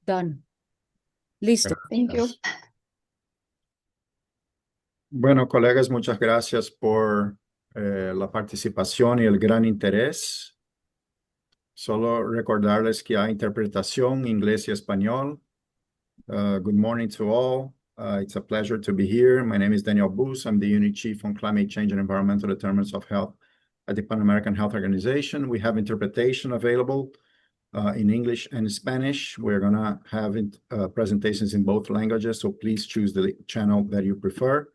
Done. Listo. Thank you. Gracias. Bueno, colegas, muchas gracias por la participación y el gran interés. Solo recordarles que hay interpretación inglés y español. Good morning to all. It's a pleasure to be here. My name is Daniel Booth. I'm the Unit Chief on Climate Change and Environmental Determinants of Health at the Pan American Health Organization. We have interpretation available in English and Spanish. We're going to have presentations in both languages, so please choose the channel that you prefer.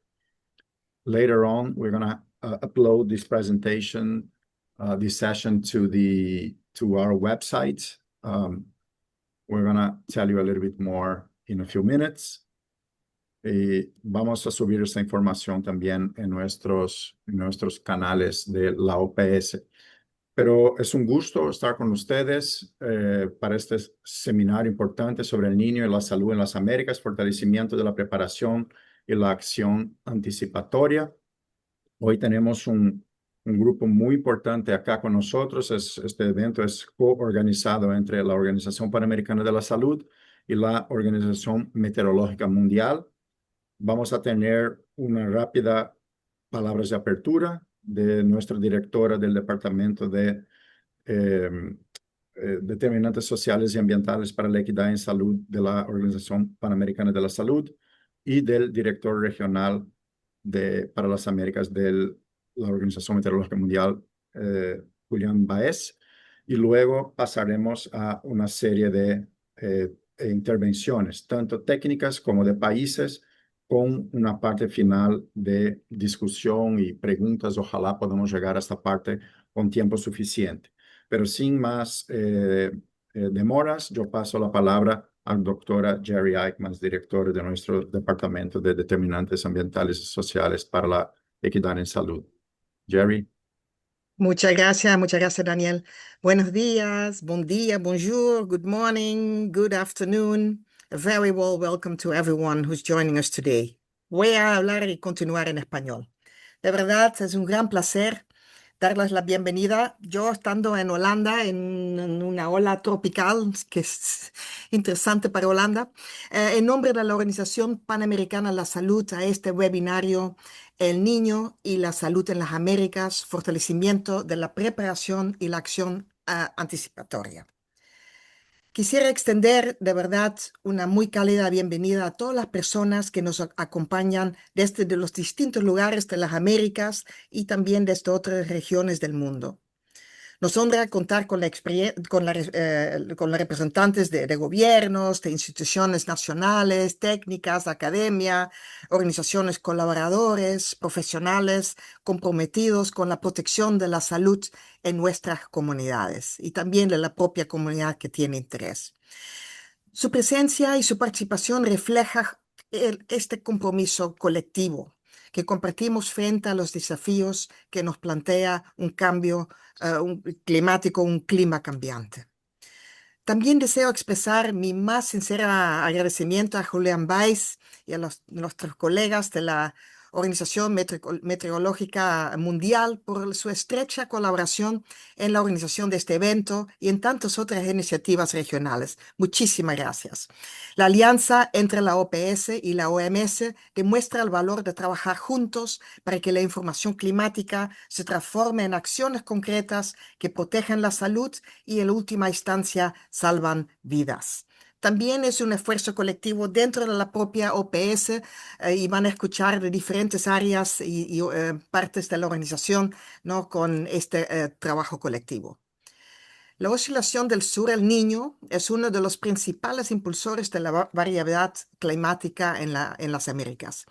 Later on, we're going to upload this presentation, this session to our website. We're going to tell you a little bit more in a few minutes. Y vamos a subir esta información también en nuestros canales de la OPS. Pero es un gusto estar con ustedes para este seminario importante sobre el niño y la salud en las Américas, fortalecimiento de la preparación y la acción anticipatoria. Hoy tenemos un grupo muy importante acá con nosotros. Este evento es coorganizado entre la Organización Panamericana de la Salud y la Organización Meteorológica Mundial. Vamos a tener una rápida palabras de apertura de nuestra directora del Departamento de Determinantes Sociales y Ambientales para la Equidad en Salud de la Organización Panamericana de la Salud y del director regional para las Américas de la Organización Meteorológica Mundial, Julián Baez. Y luego pasaremos a una serie de intervenciones, tanto técnicas como de países, con una parte final de discusión y preguntas. Ojalá podamos llegar a esta parte con tiempo suficiente. Pero sin más demoras, yo paso la palabra a la doctora Jerry Eichmann, directora de nuestro Departamento de Determinantes Ambientales y Sociales para la Equidad en Salud. Jerry. Muchas gracias, Daniel. Buenos días, bon día, bonjour, good morning, good afternoon. A very well welcome to everyone who's joining us today. Voy a hablar y continuar en español. De verdad, es un gran placer darles la bienvenida. Yo estando en Holanda, en una ola tropical, que es interesante para Holanda, en nombre de la Organización Panamericana de la Salud, a este webinario, El Niño y la Salud en las Américas, fortalecimiento de la preparación y la acción anticipatoria. Quisiera extender de verdad una muy cálida bienvenida a todas las personas que nos acompañan desde los distintos lugares de las Américas y también desde otras regiones del mundo. Nos honra contar con los representantes de gobiernos, de instituciones nacionales, técnicas, academia, organizaciones colaboradores, profesionales comprometidos con la protección de la salud en nuestras comunidades y también de la propia comunidad que tiene interés. Su presencia y su participación refleja este compromiso colectivo que compartimos frente a los desafíos que nos plantea un cambio climático, un clima cambiante. También deseo expresar mi más sincero agradecimiento a Julián Baez y a nuestros colegas de la Organización Meteorológica Mundial por su estrecha colaboración en la organización de este evento y en tantas otras iniciativas regionales. Muchísimas gracias. La alianza entre la OPS y la OMS demuestra el valor de trabajar juntos para que la información climática se transforme en acciones concretas que protejan la salud y en última instancia salvan vidas. También es un esfuerzo colectivo dentro de la propia OPS y van a escuchar de diferentes áreas y partes de la organización, ¿no?, con este trabajo colectivo. La oscilación del sur El Niño es uno de los principales impulsores de la variabilidad climática en las Américas.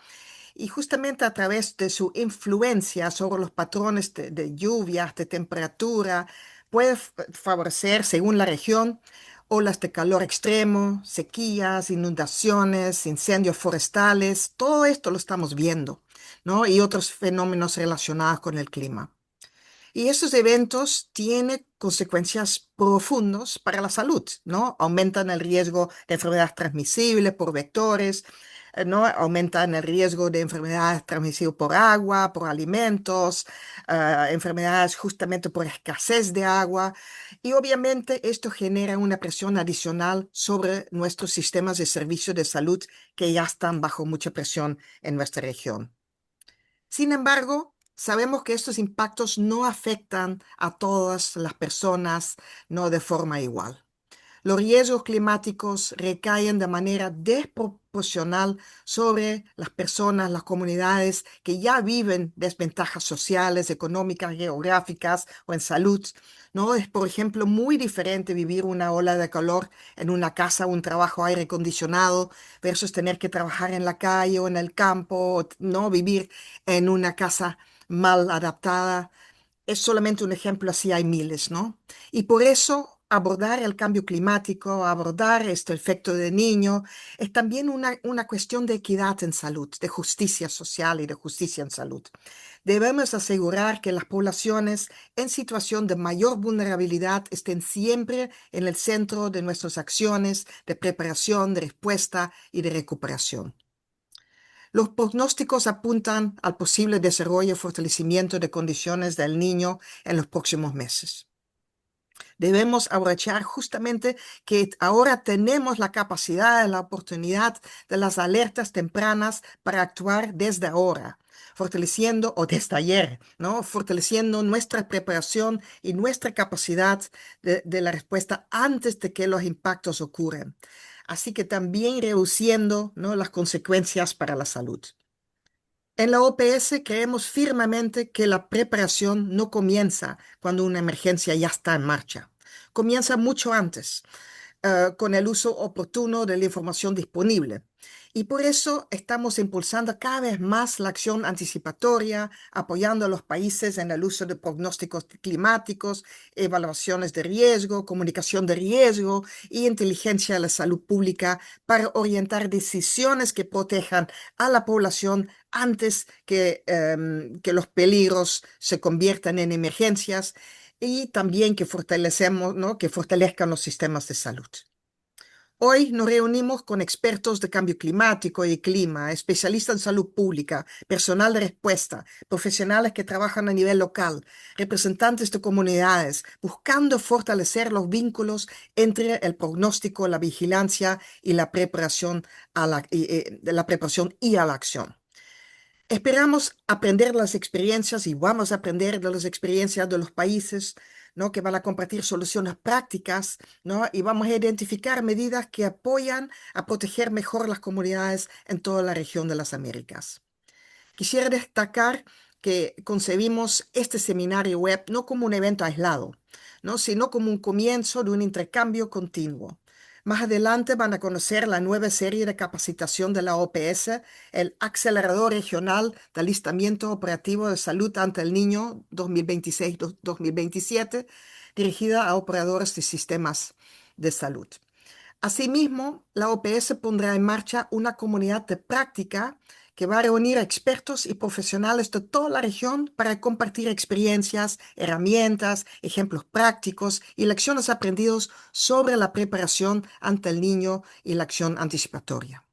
Y justamente a través de su influencia sobre los patrones de lluvias, de temperatura, puede favorecer, según la región, olas de calor extremo, sequías, inundaciones, incendios forestales. Todo esto lo estamos viendo, ¿no? Y otros fenómenos relacionados con el clima. Y estos eventos tienen consecuencias profundas para la salud, ¿no? Aumentan el riesgo de enfermedades transmisibles por vectores, ¿no? Aumentan el riesgo de enfermedades transmisibles por agua, por alimentos, enfermedades justamente por escasez de agua. Y obviamente esto genera una presión adicional sobre nuestros sistemas de servicios de salud que ya están bajo mucha presión en nuestra región. Sin embargo, sabemos que estos impactos no afectan a todas las personas, no de forma igual. Los riesgos climáticos recaen de manera desproporcional sobre las personas, las comunidades que ya viven desventajas sociales, económicas, geográficas o en salud, ¿no? Es, por ejemplo, muy diferente vivir una ola de calor en una casa o un trabajo aire acondicionado versus tener que trabajar en la calle o en el campo, ¿no? Vivir en una casa mal adaptada. Es solamente un ejemplo, así hay miles, ¿no? Y por eso abordar el cambio climático, abordar este efecto de niño, es también una cuestión de equidad en salud, de justicia social y de justicia en salud. Debemos asegurar que las poblaciones en situación de mayor vulnerabilidad estén siempre en el centro de nuestras acciones de preparación, de respuesta y de recuperación. Los pronósticos apuntan al posible desarrollo y fortalecimiento de condiciones del niño en los próximos meses. Debemos aprovechar justamente que ahora tenemos la capacidad y la oportunidad de las alertas tempranas para actuar desde ahora, fortaleciendo, o desde ayer, ¿no? Fortaleciendo nuestra preparación y nuestra capacidad de la respuesta antes de que los impactos ocurran. Así que también reduciendo, ¿no?, las consecuencias para la salud. En la OPS creemos firmemente que la preparación no comienza cuando una emergencia ya está en marcha. Comienza mucho antes, con el uso oportuno de la información disponible. Y por eso estamos impulsando cada vez más la acción anticipatoria, apoyando a los países en el uso de pronósticos climáticos, evaluaciones de riesgo, comunicación de riesgo y inteligencia de la salud pública para orientar decisiones que protejan a la población antes que los peligros se conviertan en emergencias y también que fortalecemos, ¿no?, que fortalezcan los sistemas de salud. Hoy nos reunimos con expertos de cambio climático y clima, especialistas en salud pública, personal de respuesta, profesionales que trabajan a nivel local, representantes de comunidades, buscando fortalecer los vínculos entre el pronóstico, la vigilancia y la preparación y a la acción. Esperamos aprender las experiencias y vamos a aprender de las experiencias de los países, ¿no?, que van a compartir soluciones prácticas, ¿no?, y vamos a identificar medidas que apoyan a proteger mejor las comunidades en toda la región de las Américas. Quisiera destacar que concebimos este seminario web no como un evento aislado, ¿no?, sino como un comienzo de un intercambio continuo. Más adelante van a conocer la nueva serie de capacitación de la OPS, el Acelerador Regional de Alistamiento Operativo de Salud ante el Niño 2026-2027, dirigida a operadores de sistemas de salud. Asimismo, la OPS pondrá en marcha una comunidad de práctica que va a reunir a expertos y profesionales de toda la región para compartir experiencias, herramientas, ejemplos prácticos y lecciones aprendidas sobre la preparación ante el niño y la acción anticipatoria.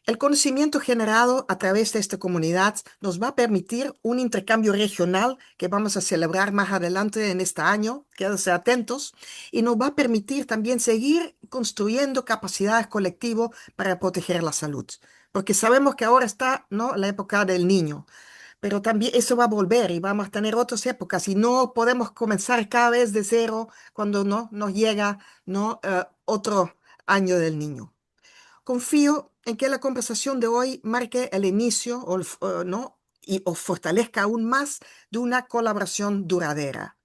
El conocimiento generado a través de esta comunidad nos va a permitir un intercambio regional que vamos a celebrar más adelante en este año, quédense atentos, y nos va a permitir también seguir construyendo capacidades colectivas para proteger la salud, porque sabemos que ahora está, ¿no?, la época del niño, pero también eso va a volver y vamos a tener otras épocas y no podemos comenzar cada vez de cero cuando no nos llega, ¿no?, otro año del niño. Confío en que la conversación de hoy marque el inicio ¿no?, o fortalezca aún más de una colaboración duradera.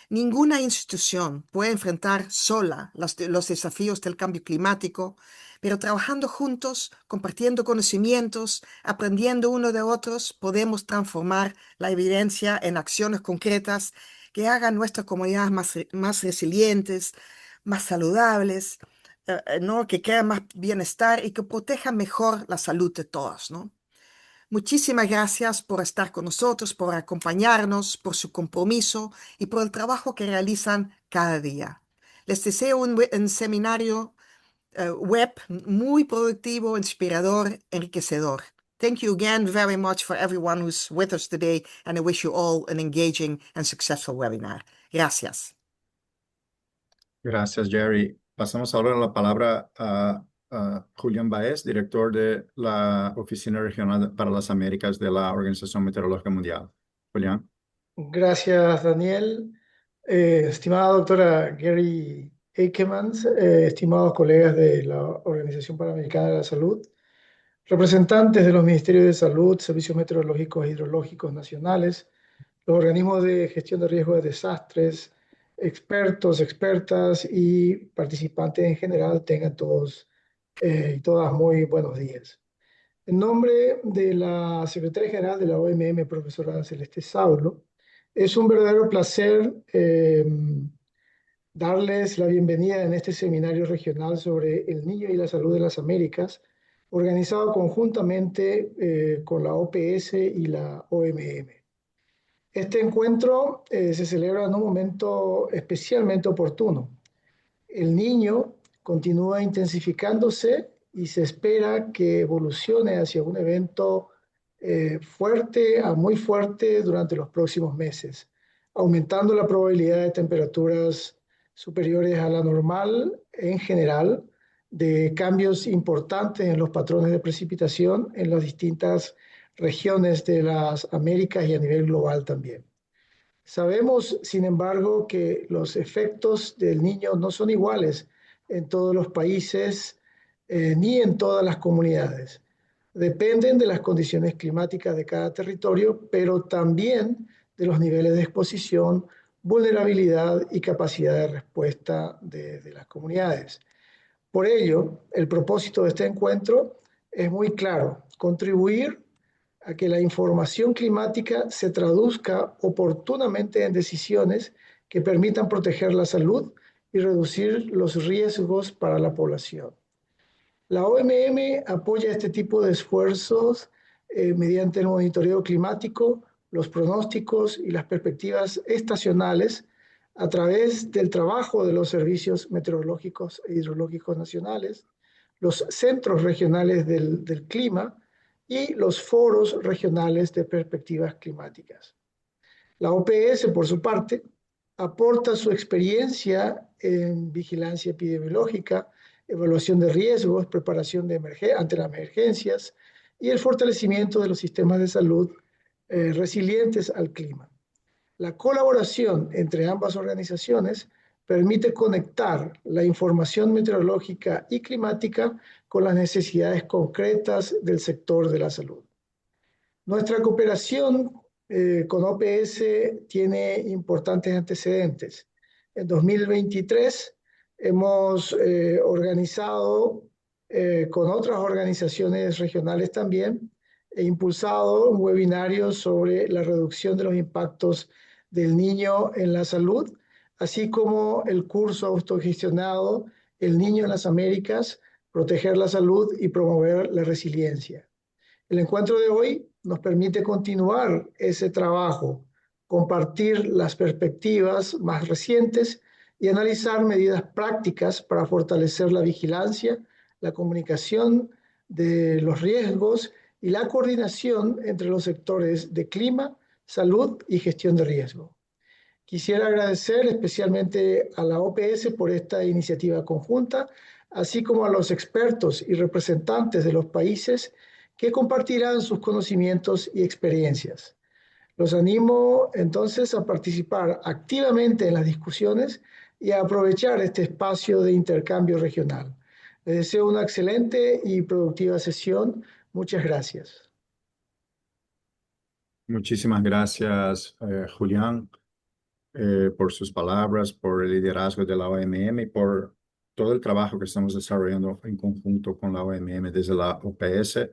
Ninguna institución puede enfrentar sola los desafíos del cambio climático, pero trabajando juntos, compartiendo conocimientos, aprendiendo uno de otros, podemos transformar la evidencia en acciones concretas que hagan nuestras comunidades más resilientes, más saludables, ¿no?, que creen más bienestar y que protejan mejor la salud de todos, ¿no? Muchísimas gracias por estar con nosotros, por acompañarnos, por su compromiso y por el trabajo que realizan cada día. Les deseo un seminario web muy productivo, inspirador, enriquecedor. Thank you again very much for everyone who's with us today, and I wish you all an engaging and successful webinar. Gracias. Gracias, Jerry. Pasamos ahora la palabra a Julián Baez, director de la Oficina Regional para las Américas de la Organización Meteorológica Mundial. Julián. Gracias, Daniel. Estimada doctora Gary Eijkmans, estimados colegas de la Organización Panamericana de la Salud, representantes de los Ministerios de Salud, Servicios Meteorológicos e Hidrológicos Nacionales, los organismos de gestión de riesgo de desastres, expertos, expertas y participantes en general, tengan todos y todas muy buenos días. En nombre de la Secretaria General de la OMM, profesora Celeste Saulo, es un verdadero placer darles la bienvenida en este seminario regional sobre el niño y la salud de las Américas, organizado conjuntamente con la OPS y la OMM. Este encuentro se celebra en un momento especialmente oportuno. El niño continúa intensificándose y se espera que evolucione hacia un evento fuerte a muy fuerte durante los próximos meses, aumentando la probabilidad de temperaturas superiores a la normal en general, de cambios importantes en los patrones de precipitación en las distintas regiones de las Américas y a nivel global también. Sabemos, sin embargo, que los efectos del niño no son iguales en todos los países ni en todas las comunidades. Dependen de las condiciones climáticas de cada territorio, pero también de los niveles de exposición, vulnerabilidad y capacidad de respuesta de las comunidades. Por ello, el propósito de este encuentro es muy claro: contribuir a que la información climática se traduzca oportunamente en decisiones que permitan proteger la salud y reducir los riesgos para la población. La OMM apoya este tipo de esfuerzos mediante el monitoreo climático, los pronósticos y las perspectivas estacionales a través del trabajo de los servicios meteorológicos e hidrológicos nacionales, los centros regionales del clima y los foros regionales de perspectivas climáticas. La OPS, por su parte, aporta su experiencia en vigilancia epidemiológica, evaluación de riesgos, preparación ante las emergencias y el fortalecimiento de los sistemas de salud resilientes al clima. La colaboración entre ambas organizaciones permite conectar la información meteorológica y climática con las necesidades concretas del sector de la salud. Nuestra cooperación con OPS tiene importantes antecedentes. En 2023 hemos organizado con otras organizaciones regionales también e impulsado un webinario sobre la reducción de los impactos del niño en la salud, así como el curso autogestionado El Niño en las Américas, proteger la salud y promover la resiliencia. El encuentro de hoy nos permite continuar ese trabajo, compartir las perspectivas más recientes y analizar medidas prácticas para fortalecer la vigilancia, la comunicación de los riesgos y la coordinación entre los sectores de clima, salud y gestión de riesgo. Quisiera agradecer especialmente a la OPS por esta iniciativa conjunta, así como a los expertos y representantes de los países que compartirán sus conocimientos y experiencias. Los animo entonces a participar activamente en las discusiones y a aprovechar este espacio de intercambio regional. Les deseo una excelente y productiva sesión. Muchas gracias. Muchísimas gracias, Julián, por sus palabras, por el liderazgo de la OMM y por todo el trabajo que estamos desarrollando en conjunto con la OMM desde la OPS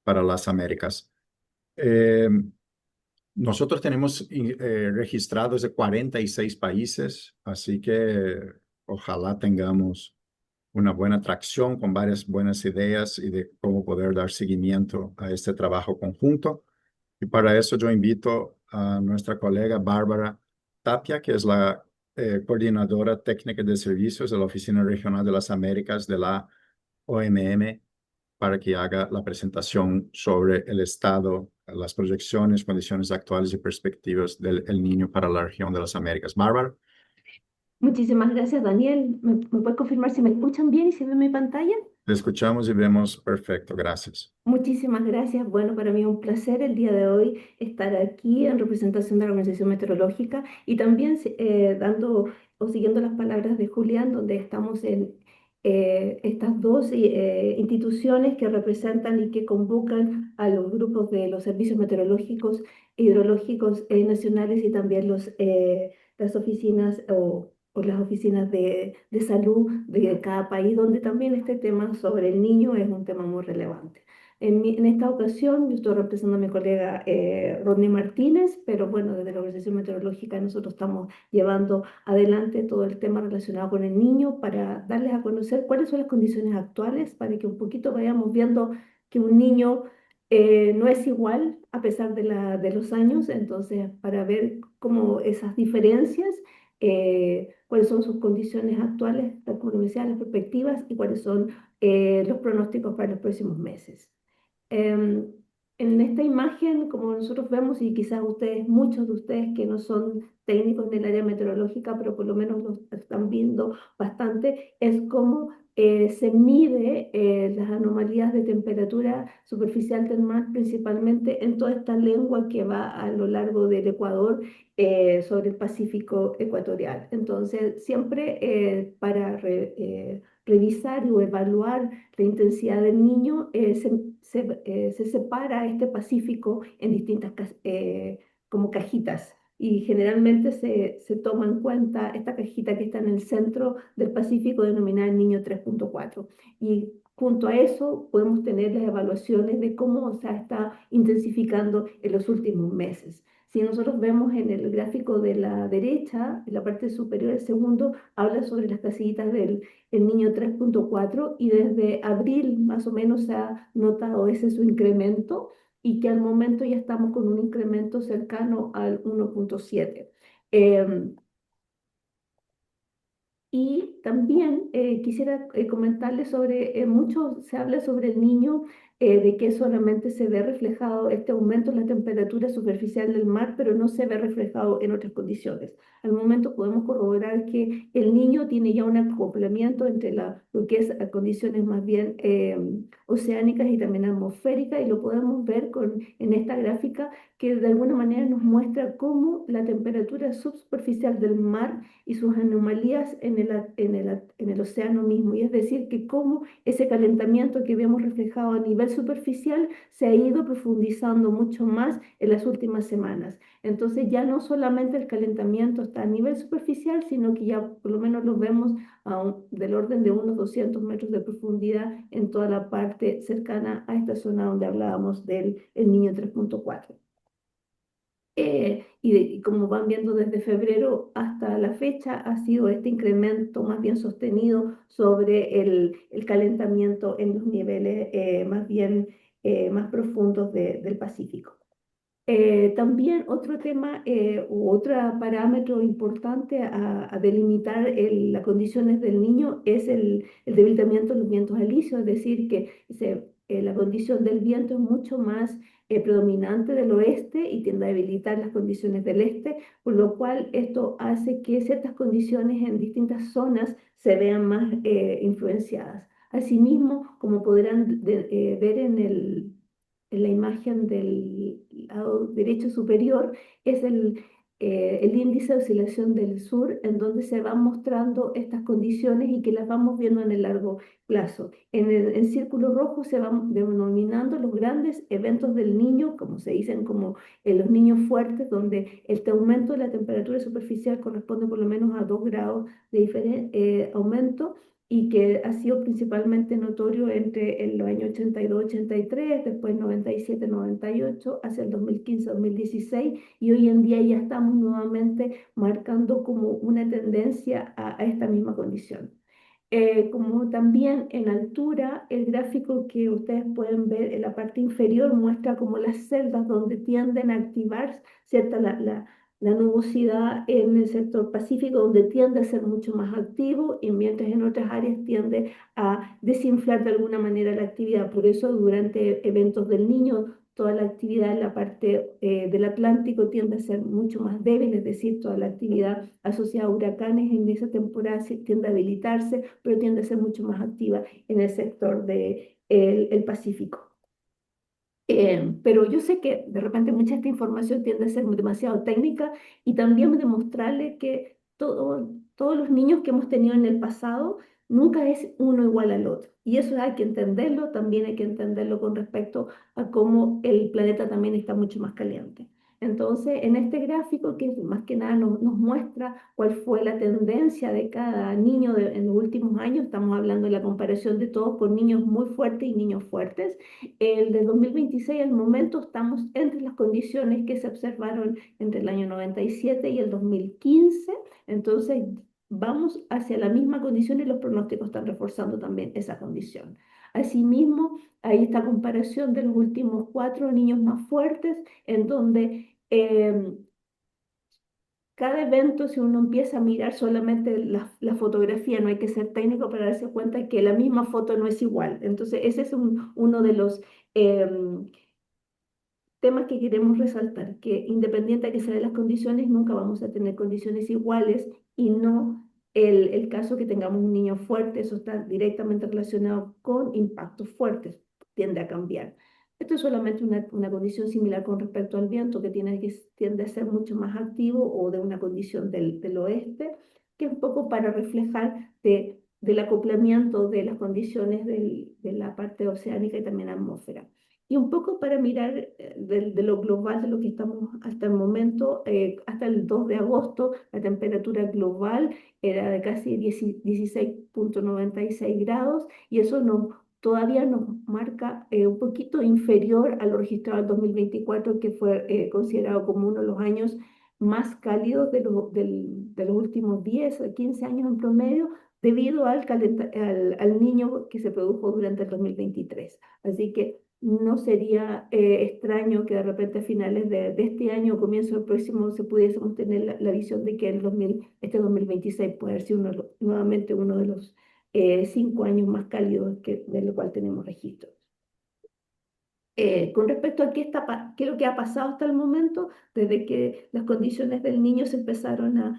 para las Américas. Nosotros tenemos registrados de 46 países, así que ojalá tengamos una buena tracción con varias buenas ideas y de cómo poder dar seguimiento a este trabajo conjunto. Y para eso yo invito a nuestra colega Bárbara Tapia, que es la coordinadora técnica de servicios de la Oficina Regional de las Américas de la OMM, para que haga la presentación sobre el estado, las proyecciones, condiciones actuales y perspectivas del el niño para la región de las Américas. Bárbara. Muchísimas gracias, Daniel. ¿Me puedes confirmar si me escuchan bien y si ven mi pantalla? Te escuchamos y vemos perfecto. Gracias. Muchísimas gracias. Bueno, para mí es un placer el día de hoy estar aquí en representación de la Organización Meteorológica y también dando o siguiendo las palabras de Julián, donde estamos en estas dos instituciones que representan y que convocan a los grupos de los servicios meteorológicos e hidrológicos nacionales y también las oficinas o las oficinas de salud de cada país, donde también este tema sobre el niño es un tema muy relevante. En esta ocasión yo estoy representando a mi colega Rodney Martínez, pero bueno, desde la Organización Meteorológica nosotros estamos llevando adelante todo el tema relacionado con el niño para darles a conocer cuáles son las condiciones actuales, para que un poquito vayamos viendo que un niño no es igual a pesar de los años, entonces para ver cómo esas diferencias, cuáles son sus condiciones actuales, tal como lo decía, las perspectivas y cuáles son los pronósticos para los próximos meses. Em, en esta imagen, como nosotros vemos, y quizás ustedes, muchos de ustedes que no son técnicos en el área meteorológica, pero por lo menos lo están viendo bastante, es cómo se mide las anomalías de temperatura superficial del mar, principalmente en toda esta lengua que va a lo largo del Ecuador sobre el Pacífico ecuatorial. Entonces, siempre revisar o evaluar la intensidad del niño, se separa este Pacífico en distintas como cajitas y generalmente se toma en cuenta esta cajita que está en el centro del Pacífico denominada el niño 3.4 y junto a eso podemos tener las evaluaciones de cómo se está intensificando en los últimos meses. Si nosotros vemos en el gráfico de la derecha, en la parte superior, el segundo, habla sobre las casillitas del el niño 3.4 y desde abril más o menos se ha notado ese su incremento y que al momento ya estamos con un incremento cercano al 1.7. Y también quisiera comentarles sobre, mucho se habla sobre el niño, de que solamente se ve reflejado este aumento en la temperatura superficial del mar, pero no se ve reflejado en otras condiciones. Al momento podemos corroborar que el niño tiene ya un acoplamiento entre lo que es condiciones más bien oceánicas y también atmosféricas, y lo podemos ver en esta gráfica que de alguna manera nos muestra cómo la temperatura subsuperficial del mar y sus anomalías en el océano mismo. Y es decir, que cómo ese calentamiento que vemos reflejado a nivel superficial se ha ido profundizando mucho más en las últimas semanas. Entonces ya no solamente el calentamiento está a nivel superficial, sino que ya por lo menos lo vemos del orden de unos 200 metros de profundidad en toda la parte cercana a esta zona donde hablábamos del el niño 3.4. Y como van viendo desde febrero hasta la fecha, ha sido este incremento más bien sostenido sobre el calentamiento en los niveles más bien más profundos del Pacífico. También otro tema u otro parámetro importante a delimitar las condiciones del niño es el debilitamiento de los vientos alisios, es decir, que la condición del viento es mucho más predominante del oeste y tiende a debilitar las condiciones del este, por lo cual esto hace que ciertas condiciones en distintas zonas se vean más influenciadas. Asimismo, como podrán ver en la imagen del lado derecho superior, es el índice de oscilación del sur, en donde se van mostrando estas condiciones y que las vamos viendo en el largo plazo. En círculo rojo se van denominando los grandes eventos del niño, como se dicen como los niños fuertes, donde este aumento de la temperatura superficial corresponde por lo menos a 2 grados de aumento, y que ha sido principalmente notorio entre los años 82-83, después 97-98, hacia el 2015-2016, y hoy en día ya estamos nuevamente marcando como una tendencia a esta misma condición. Como también en altura, el gráfico que ustedes pueden ver en la parte inferior muestra como las celdas donde tienden a activar, ¿cierto? la nubosidad en el sector Pacífico, donde tiende a ser mucho más activo, y mientras en otras áreas tiende a desinflar de alguna manera la actividad. Por eso durante eventos del Niño, toda la actividad en la parte del Atlántico tiende a ser mucho más débil, es decir, toda la actividad asociada a huracanes en esa temporada tiende a debilitarse, pero tiende a ser mucho más activa en el sector del el Pacífico. Pero yo sé que de repente mucha de esta información tiende a ser demasiado técnica, y también demostrarle que todos los niños que hemos tenido en el pasado nunca es uno igual al otro. Y eso hay que entenderlo, también hay que entenderlo con respecto a cómo el planeta también está mucho más caliente. Entonces, en este gráfico, que más que nada nos muestra cuál fue la tendencia de cada niño en los últimos años, estamos hablando de la comparación de todos con niños muy fuertes y niños fuertes. El de 2026, al momento, estamos entre las condiciones que se observaron entre el año 97 y el 2015. Entonces, vamos hacia la misma condición, y los pronósticos están reforzando también esa condición. Asimismo, hay esta comparación de los últimos 4 niños más fuertes, en donde cada evento, si uno empieza a mirar solamente la fotografía, no hay que ser técnico para darse cuenta que la misma foto no es igual. Entonces, ese es uno de los temas que queremos resaltar, que independiente de que sean las condiciones, nunca vamos a tener condiciones iguales, y no el caso que tengamos un niño fuerte. Eso está directamente relacionado con impactos fuertes, tiende a cambiar. Esto es solamente una condición similar con respecto al viento, que tiende a ser mucho más activo, o de una condición del oeste, que es un poco para reflejar del acoplamiento de las condiciones de la parte oceánica y también atmósfera. Y un poco para mirar de lo global, de lo que estamos hasta el momento, hasta el 2 de agosto, la temperatura global era de casi 16,96 grados, y eso todavía nos marca un poquito inferior a lo registrado en 2024, que fue considerado como uno de los años más cálidos de los últimos 10 o 15 años en promedio, debido al niño que se produjo durante el 2023. Así que no sería extraño que de repente a finales de este año o comienzo del próximo se pudiésemos tener la visión de que este 2026 puede ser nuevamente uno de los 5 años más cálidos de lo cual tenemos registro. Con respecto a qué es lo que ha pasado hasta el momento, desde que las condiciones del niño se empezaron a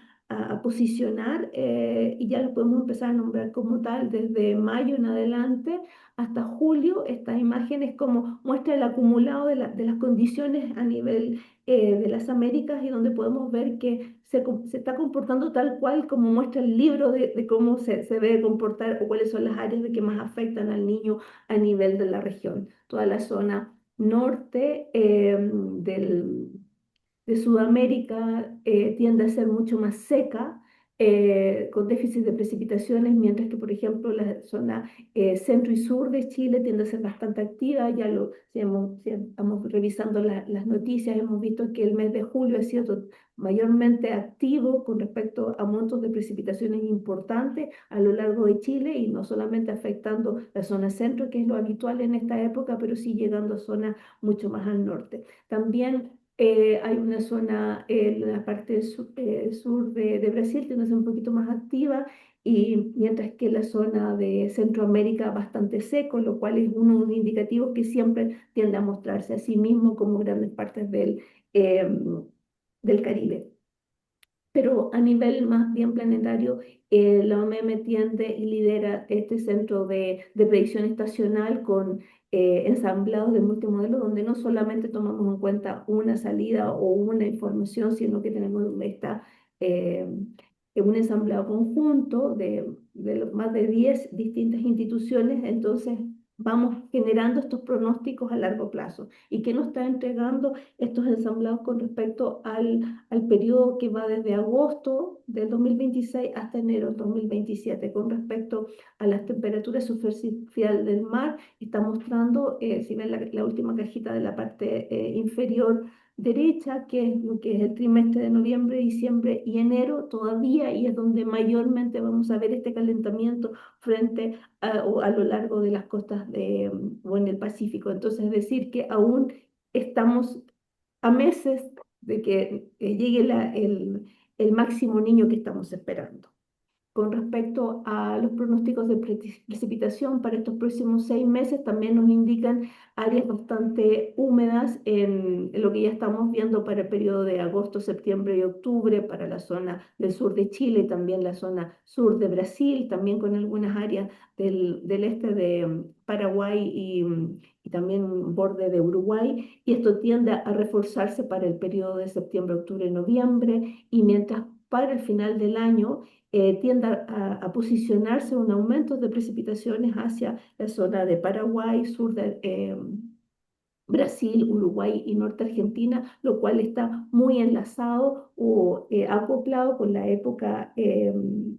posicionar, y ya lo podemos empezar a nombrar como tal, desde mayo en adelante hasta julio, estas imágenes como muestra el acumulado de las condiciones a nivel de las Américas, y donde podemos ver que se está comportando tal cual como muestra el libro de cómo se debe comportar, o cuáles son las áreas que más afectan al niño a nivel de la región. Toda la zona norte de Sudamérica tiende a ser mucho más seca, con déficit de precipitaciones, mientras que, por ejemplo, la zona centro y sur de Chile tiende a ser bastante activa. Si estamos revisando las noticias, hemos visto que el mes de julio ha sido mayormente activo con respecto a montos de precipitaciones importantes a lo largo de Chile, y no solamente afectando la zona centro, que es lo habitual en esta época, pero sí llegando a zonas mucho más al norte. También hay una zona en la parte sur de Brasil, que es un poquito más activa, y mientras que la zona de Centroamérica bastante seco, lo cual es uno de los indicativos que siempre tiende a mostrarse a sí mismo, como grandes partes del Caribe. Pero a nivel más bien planetario, la OMM tiende y lidera este centro de predicción estacional con ensamblados de multimodelos, donde no solamente tomamos en cuenta una salida o una información, sino que tenemos eh, un ensamblado conjunto de más de 10 distintas instituciones. Entonces vamos generando estos pronósticos a largo plazo, y que nos está entregando estos ensamblados con respecto al periodo que va desde agosto del 2026 hasta enero del 2027. Con respecto a las temperaturas superficiales del mar, está mostrando, si ven la última cajita de la parte inferior derecha, que es lo que es el trimestre de noviembre, diciembre y enero todavía, y es donde mayormente vamos a ver este calentamiento frente a lo largo de las costas o en el Pacífico. Entonces, es decir, que aún estamos a meses de que llegue el máximo niño que estamos esperando. Con respecto a los pronósticos de precipitación para estos próximos 6 meses, también nos indican áreas bastante húmedas en lo que ya estamos viendo para el periodo de agosto, septiembre y octubre, para la zona del sur de Chile y también la zona sur de Brasil, también con algunas áreas del este de Paraguay y también borde de Uruguay. Y esto tiende a reforzarse para el periodo de septiembre, octubre, noviembre, y mientras para el final del año tiende a posicionarse un aumento de precipitaciones hacia la zona de Paraguay, sur de Brasil, Uruguay y norte Argentina, lo cual está muy enlazado o acoplado con la época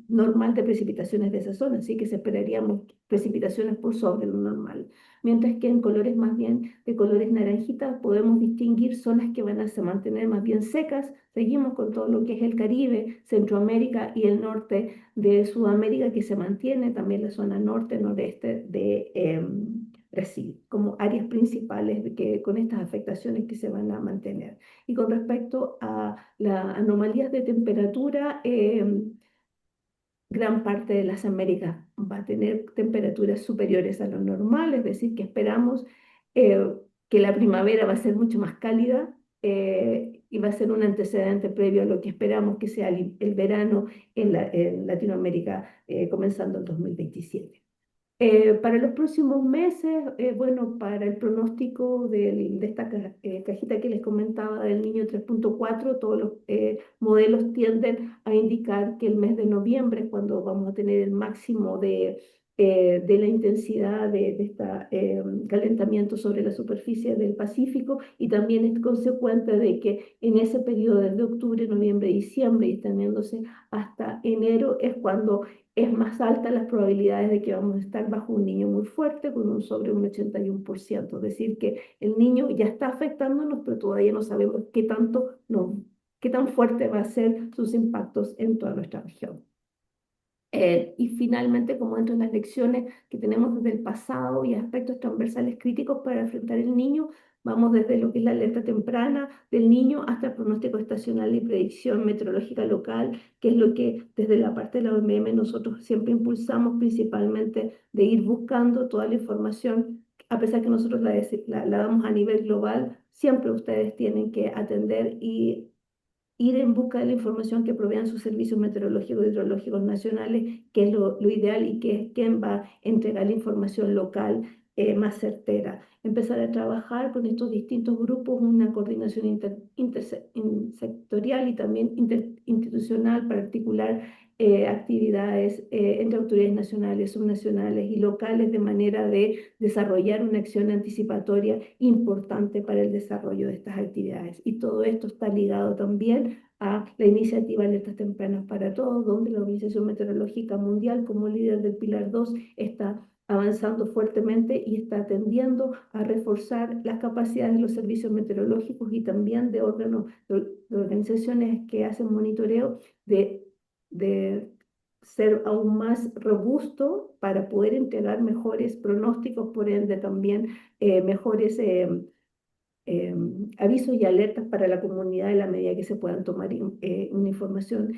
normal de precipitaciones de esa zona, así que se esperaríamos precipitaciones por sobre lo normal. Mientras que en colores más bien de colores naranjitas podemos distinguir zonas que van a se mantener más bien secas. Seguimos con todo lo que es el Caribe, Centroamérica y el norte de Sudamérica, que se mantiene, también la zona norte, noreste de Brasil, como áreas principales con estas afectaciones que se van a mantener. Y con respecto a las anomalías de temperatura, gran parte de las Américas va a tener temperaturas superiores a lo normal, es decir, que esperamos que la primavera va a ser mucho más cálida y va a ser un antecedente previo a lo que esperamos que sea el verano en Latinoamérica comenzando el 2027. Para los próximos meses, bueno, para el pronóstico de esta cajita que les comentaba del niño 3.4, todos los modelos tienden a indicar que el mes de noviembre es cuando vamos a tener el máximo de la intensidad de este calentamiento sobre la superficie del Pacífico, y también es consecuente de que en ese periodo desde octubre, noviembre, diciembre y extendiéndose hasta enero es cuando es más alta las probabilidades de que vamos a estar bajo un niño muy fuerte, con sobre un 81%. Es decir, que el niño ya está afectándonos, pero todavía no sabemos qué tanto, no, qué tan fuerte va a ser sus impactos en toda nuestra región. Y finalmente, como dentro de las lecciones que tenemos desde el pasado y aspectos transversales críticos para enfrentar el niño, vamos desde lo que es la alerta temprana del niño hasta el pronóstico estacional y predicción meteorológica local, que es lo que desde la parte de la OMM nosotros siempre impulsamos, principalmente de ir buscando toda la información. A pesar que nosotros la damos a nivel global, siempre ustedes tienen que atender y ir en busca de la información que provean sus servicios meteorológicos y hidrológicos nacionales, que es lo ideal y que es quien va a entregar la información local más certera. Empezar a trabajar con estos distintos grupos, una coordinación intersectorial y también interinstitucional para articular actividades entre autoridades nacionales, subnacionales y locales, de manera de desarrollar una acción anticipatoria importante para el desarrollo de estas actividades. Y todo esto está ligado también a la iniciativa Alertas Tempranas para Todos, donde la Organización Meteorológica Mundial, como líder del Pilar 2, está avanzando fuertemente y está tendiendo a reforzar las capacidades de los servicios meteorológicos y también de órganos, de organizaciones que hacen monitoreo, de ser aún más robusto para poder entregar mejores pronósticos, por ende también mejores avisos y alertas para la comunidad en la medida que se puedan tomar una información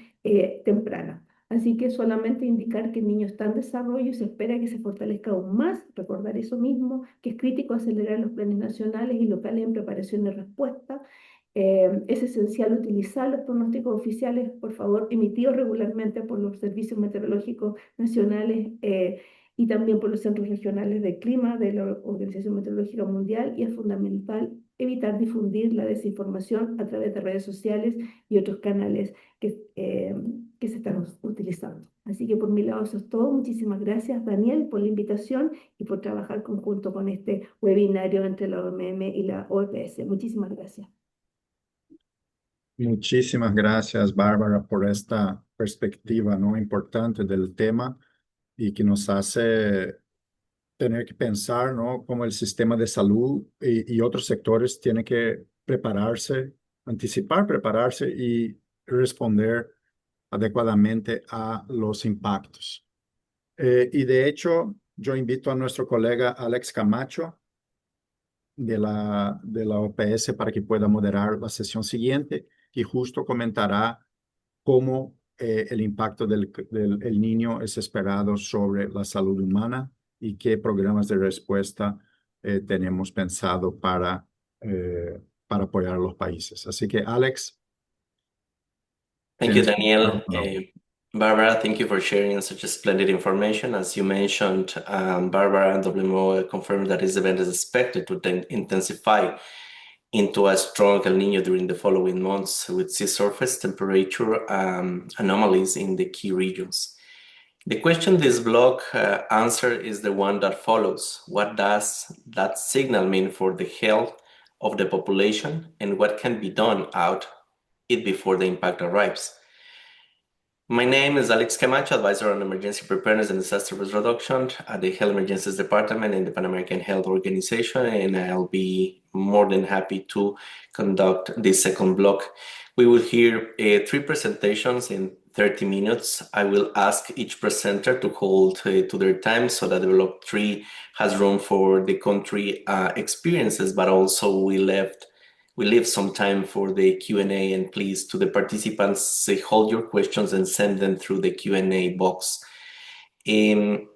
temprana. Así que solamente indicar que el niño está en desarrollo y se espera que se fortalezca aún más, recordar eso mismo, que es crítico acelerar los planes nacionales y locales en preparación y respuesta. Es esencial utilizar los pronósticos oficiales, por favor, emitidos regularmente por los servicios meteorológicos nacionales y también por los centros regionales de clima de la Organización Meteorológica Mundial, y es fundamental evitar difundir la desinformación a través de redes sociales y otros canales que se están utilizando. Así que por mi lado eso es todo. Muchísimas gracias, Daniel, por la invitación y por trabajar conjunto con este webinario entre la OMM y la OEPS. Muchísimas gracias. Muchísimas gracias, Bárbara, por esta perspectiva, ¿no?, importante del tema y que nos hace tener que pensar, ¿no?, cómo el sistema de salud y otros sectores tienen que prepararse, anticipar, prepararse y responder adecuadamente a los impactos. Y de hecho, yo invito a nuestro colega Alex Camacho de la OPS para que pueda moderar la sesión siguiente y justo comentará cómo el impacto del El Niño es esperado sobre la salud humana y qué programas de respuesta tenemos pensado para apoyar a los países. Así que, Alex, Thank you, tienes Daniel. micrófono. Barbara, thank you for sharing such a splendid information. As you mentioned, Barbara and WMO confirmed that this event is expected to then intensify into a strong El Niño during the following months with sea surface temperature anomalies in the key regions. The question this blog answer is the one that follows. What does that signal mean for the health of the population, and what can be done out it before the impact arrives? My name is Alex Camacho, Advisor on Emergency Preparedness and Disaster Risk Reduction at the Health Emergencies Department in the Pan American Health Organization, and I'll be more than happy to conduct this second block. We will hear 3 presentations in 30 minutes. I will ask each presenter to hold to their time so that the block 3 has room for the country experiences, but also we leave some time for the Q&A, and please, to the participants, hold your questions and send them through the Q&A box. We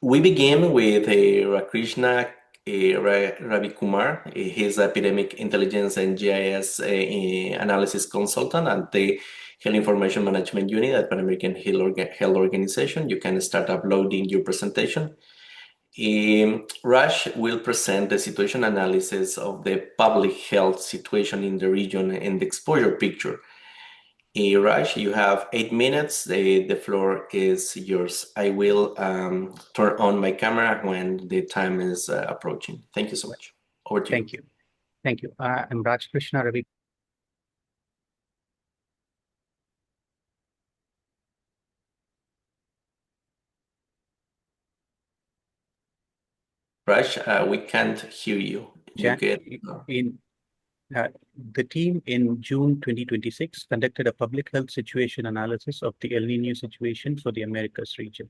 begin with Rakrishna Ravikumar. He's Epidemic Intelligence and GIS Analysis Consultant at the Health Information Management Unit at Pan American Health Organization. You can start uploading your presentation. Raj will present the situation analysis of the public health situation in the region and the exposure picture. Raj, you have 8 minutes. The floor is yours. I will turn on my camera when the time is approaching. Thank you so much. Over to you. Thank you. Thank you. I'm Raj Krishna Ravi. Raj, we can't hear you. The team in June 2026 conducted a public health situation analysis of the El Niño situation for the Americas region.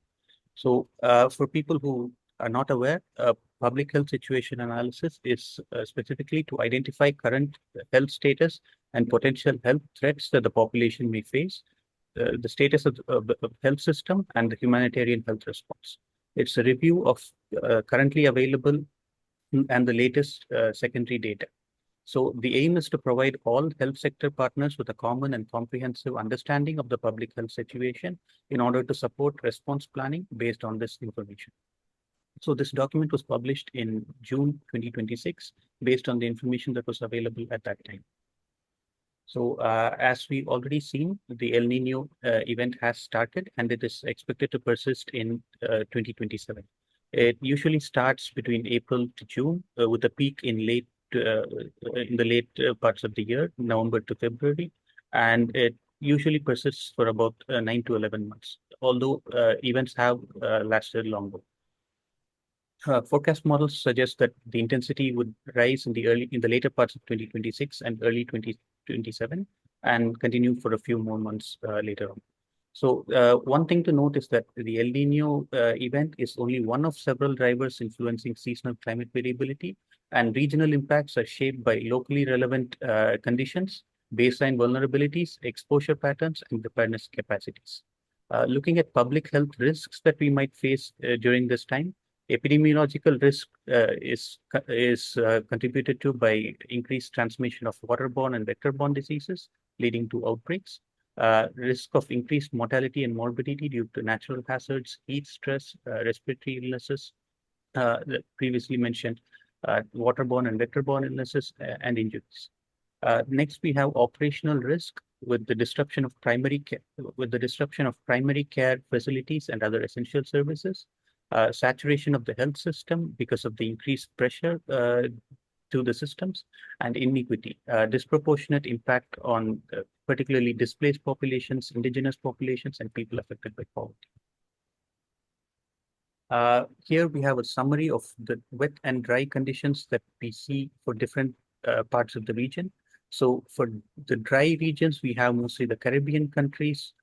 So for people who are not aware, public health situation analysis is specifically to identify current health status and potential health threats that the population may face, the status of the health system, and the humanitarian health response. It's a review of currently available and the latest secondary data. So the aim is to provide all health sector partners with a common and comprehensive understanding of the public health situation in order to support response planning based on this information. So this document was published in June 2026 based on the information that was available at that time. So as we've already seen, the El Niño event has started and it is expected to persist in 2027. It usually starts between April to June with a peak in the late parts of the year, November to February, and it usually persists for about 9 to 11 months, although events have lasted longer. Forecast models suggest that the intensity would rise in the later parts of 2026 and early 2027 and continue for a few more months later on. So one thing to note is that the El Niño event is only one of several drivers influencing seasonal climate variability, and regional impacts are shaped by locally relevant conditions, baseline vulnerabilities, exposure patterns, and preparedness capacities. Looking at public health risks that we might face during this time, epidemiological risk is contributed to by increased transmission of waterborne and vector-borne diseases, leading to outbreaks. Risk of increased mortality and morbidity due to natural hazards, heat stress, respiratory illnesses, the previously mentioned waterborne and vector-borne illnesses and injuries. Next, we have operational risk with the disruption of primary care facilities and other essential services. Saturation of the health system because of the increased pressure to the systems, and inequity, disproportionate impact on particularly displaced populations, indigenous populations, and people affected by poverty. Here we have a summary of the wet and dry conditions that we see for different parts of the region. So for the dry regions, we have mostly the Caribbean countries,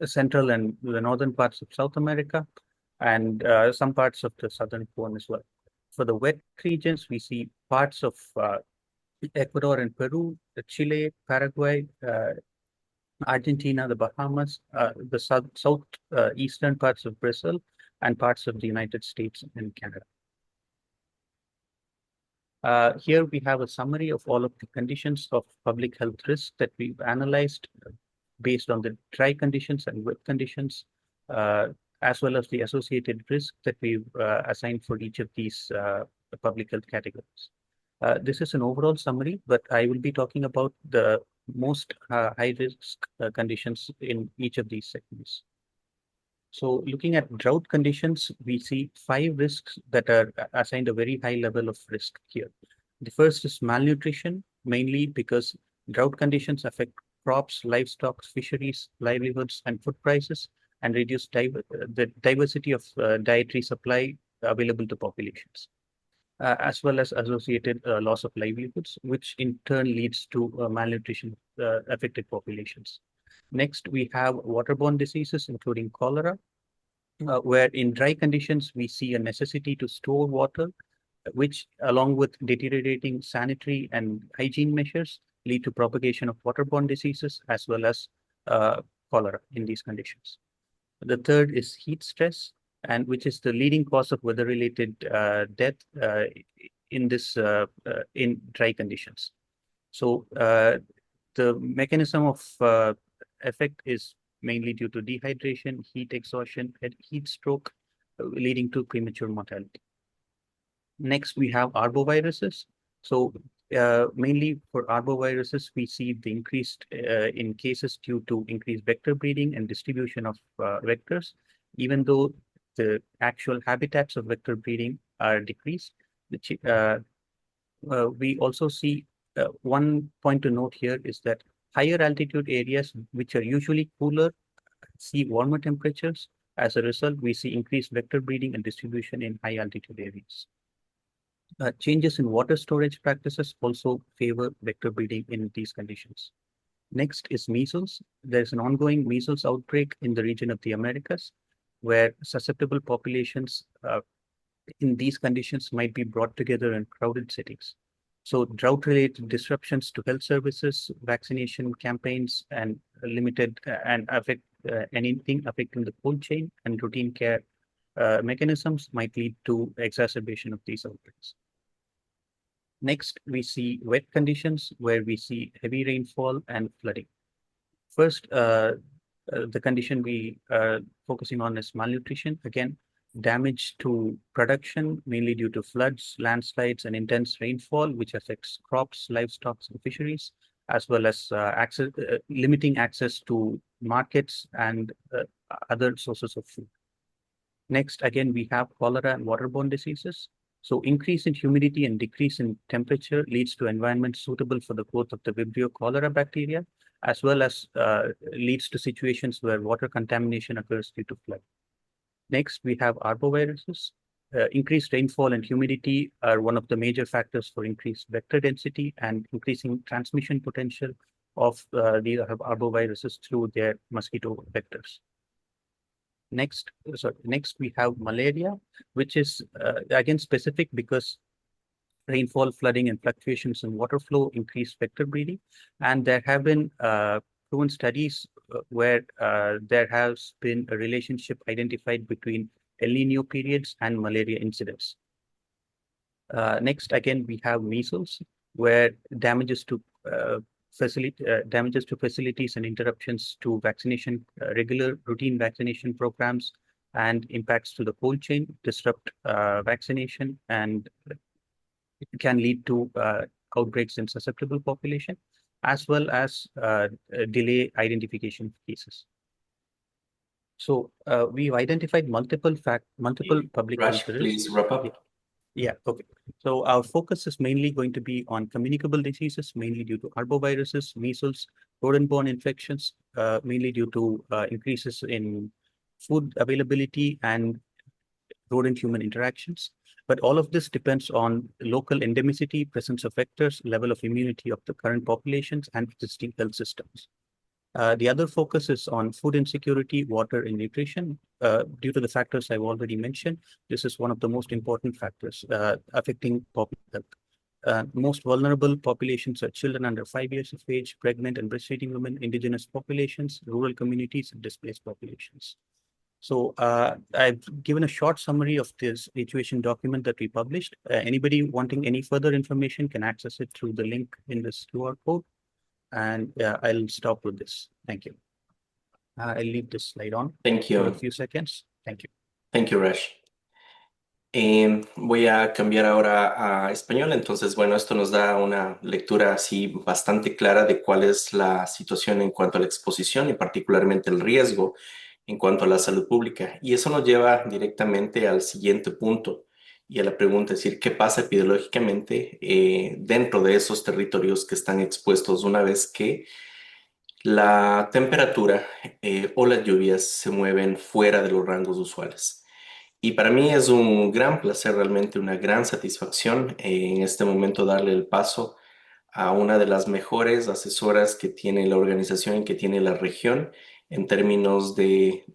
central and the northern parts of South America, and some parts of the southern cone as well. For the wet regions, we see parts of Ecuador and Peru, Chile, Paraguay, Argentina, the Bahamas, the southeastern parts of Brazil, and parts of the United States and Canada. Here we have a summary of all of the conditions of public health risk that we've analyzed based on the dry conditions and wet conditions, as well as the associated risk that we've assigned for each of these public health categories. This is an overall summary, but I will be talking about the most high-risk conditions in each of these segments. So looking at drought conditions, we see 5 risks that are assigned a very high level of risk here. The first is malnutrition, mainly because drought conditions affect crops, livestock, fisheries, livelihoods, and food prices, and reduce the diversity of dietary supply available to populations, as well as associated loss of livelihoods, which in turn leads to malnutrition affected populations. Next, we have waterborne diseases, including cholera, where in dry conditions, we see a necessity to store water, which, along with deteriorating sanitary and hygiene measures, lead to propagation of waterborne diseases, as well as cholera in these conditions. The third is heat stress, and which is the leading cause of weather-related death in dry conditions. So the mechanism of effect is mainly due to dehydration, heat exhaustion, and heat stroke, leading to premature mortality. Next, we have arboviruses. So mainly for arboviruses, we see the increased in cases due to increased vector breeding and distribution of vectors, even though the actual habitats of vector breeding are decreased. We also see one point to note here is that higher altitude areas, which are usually cooler, see warmer temperatures. As a result, we see increased vector breeding and distribution in high altitude areas. Changes in water storage practices also favor vector breeding in these conditions. Next is measles. There's an ongoing measles outbreak in the region of the Americas, where susceptible populations in these conditions might be brought together in crowded settings. So drought-related disruptions to health services, vaccination campaigns, and limited anything affecting the cold chain and routine care mechanisms might lead to exacerbation of these outbreaks. Next, we see wet conditions where we see heavy rainfall and flooding. First, the condition we are focusing on is malnutrition. Again, damage to production, mainly due to floods, landslides, and intense rainfall, which affects crops, livestock, and fisheries, as well as limiting access to markets and other sources of food. Next, again, we have cholera and waterborne diseases. So increase in humidity and decrease in temperature leads to environments suitable for the growth of the Vibrio cholera bacteria, as well as leads to situations where water contamination occurs due to flood. Next, we have arboviruses. Increased rainfall and humidity are one of the major factors for increased vector density and increasing transmission potential of the arboviruses through their mosquito vectors. Next, we have malaria, which is again specific because rainfall, flooding, and fluctuations in water flow increase vector breeding. And there have been proven studies where there has been a relationship identified between El Niño periods and malaria incidence. Next, again, we have measles, where damages to facilities and interruptions to vaccination, regular routine vaccination programs, and impacts to the cold chain disrupt vaccination, and it can lead to outbreaks in susceptible population, as well as delay identification of cases. So we've identified multiple public Raj, health risks. please wrap up. Yeah, okay. So our focus is mainly going to be on communicable diseases, mainly due to arboviruses, measles, rodent-borne infections, mainly due to increases in food availability and rodent-human interactions. But all of this depends on local endemicity, presence of vectors, level of immunity of the current populations, and existing health systems. The other focus is on food insecurity, water, and nutrition. Due to the factors I've already mentioned, this is one of the most important factors affecting public health. Most vulnerable populations are children under 5 years of age, pregnant and breastfeeding women, indigenous populations, rural communities, and displaced populations. So I've given a short summary of this situation document that we published. Anybody wanting any further information can access it through the link in this QR code. And I'll stop with this. Thank you. I'll leave this slide on Thank for a you. few seconds. Thank you. Thank you, Rash. Voy a cambiar ahora a español. Entonces, bueno, esto nos da una lectura así bastante clara de cuál es la situación en cuanto a la exposición y particularmente el riesgo en cuanto a la salud pública. Y eso nos lleva directamente al siguiente punto y a la pregunta, es decir, ¿qué pasa epidemiológicamente dentro de esos territorios que están expuestos una vez que la temperatura o las lluvias se mueven fuera de los rangos usuales? Y para mí es un gran placer, realmente una gran satisfacción en este momento darle el paso a una de las mejores asesoras que tiene la organización y que tiene la región en términos de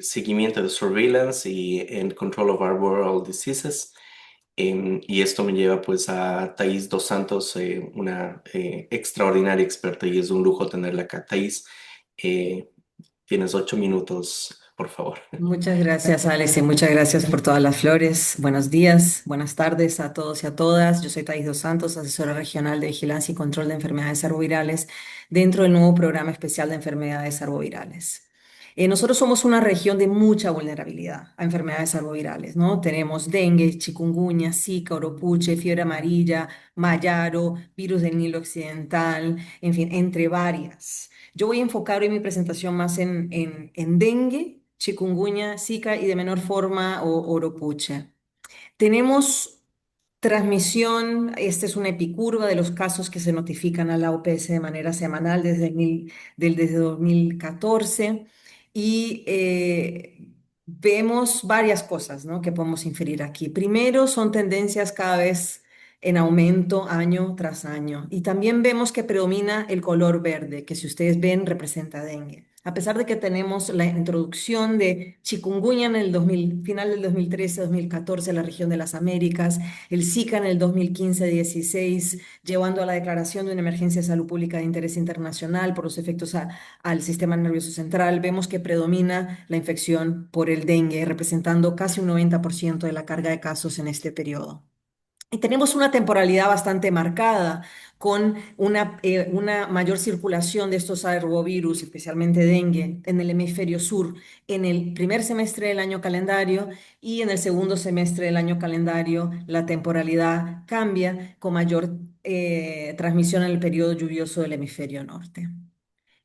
seguimiento de surveillance y en control of arboreal diseases. Y esto me lleva pues a Thais dos Santos, una extraordinaria experta, y es un lujo tenerla acá. Thais, tienes 8 minutos, por favor. Muchas gracias, Alex, y muchas gracias por todas las flores. Buenos días, buenas tardes a todos y a todas. Yo soy Thais dos Santos, asesora regional de vigilancia y control de enfermedades arbovirales dentro del nuevo programa especial de enfermedades arbovirales. Nosotros somos una región de mucha vulnerabilidad a enfermedades arbovirales, ¿no? Tenemos dengue, chikungunya, zika, oropuche, fiebre amarilla, mayaro, virus del Nilo Occidental, en fin, entre varias. Yo voy a enfocar hoy mi presentación más en dengue, chikungunya, zika y de menor forma oropuche. Tenemos transmisión, esta es una epicurva de los casos que se notifican a la OPS de manera semanal desde 2014 y vemos varias cosas, ¿no?, que podemos inferir aquí. Primero, son tendencias cada vez en aumento año tras año. Y también vemos que predomina el color verde, que si ustedes ven representa dengue. A pesar de que tenemos la introducción de chikungunya en el final del 2013-2014 en la región de las Américas, el Zika en el 2015-16, llevando a la declaración de una emergencia de salud pública de interés internacional por los efectos al sistema nervioso central, vemos que predomina la infección por el dengue, representando casi un 90% de la carga de casos en este periodo. Y tenemos una temporalidad bastante marcada con una mayor circulación de estos arbovirus, especialmente dengue, en el hemisferio sur en el primer semestre del año calendario, y en el segundo semestre del año calendario la temporalidad cambia con mayor transmisión en el periodo lluvioso del hemisferio norte.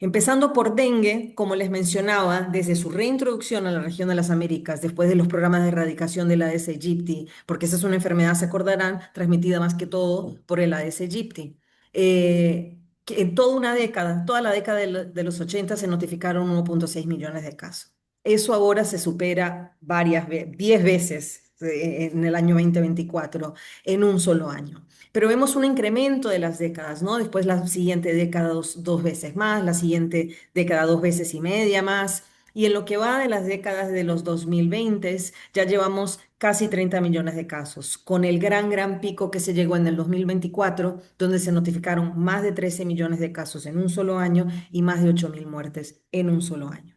Empezando por dengue, como les mencionaba, desde su reintroducción a la región de las Américas, después de los programas de erradicación del Aedes aegypti, porque esa es una enfermedad, se acordarán, transmitida más que todo por el Aedes aegypti. Que en toda una década, toda la década de los 80 se notificaron 1.6 millones de casos. Eso ahora se supera 10 veces en el año 2024, en un solo año. Pero vemos un incremento de las décadas, ¿no? Después la siguiente década dos veces más, la siguiente década 2 veces y media más. Y en lo que va de las décadas de los 2020 ya llevamos casi 30 millones de casos, con el gran pico que se llegó en el 2024, donde se notificaron más de 13 millones de casos en un solo año y más de 8.000 muertes en un solo año.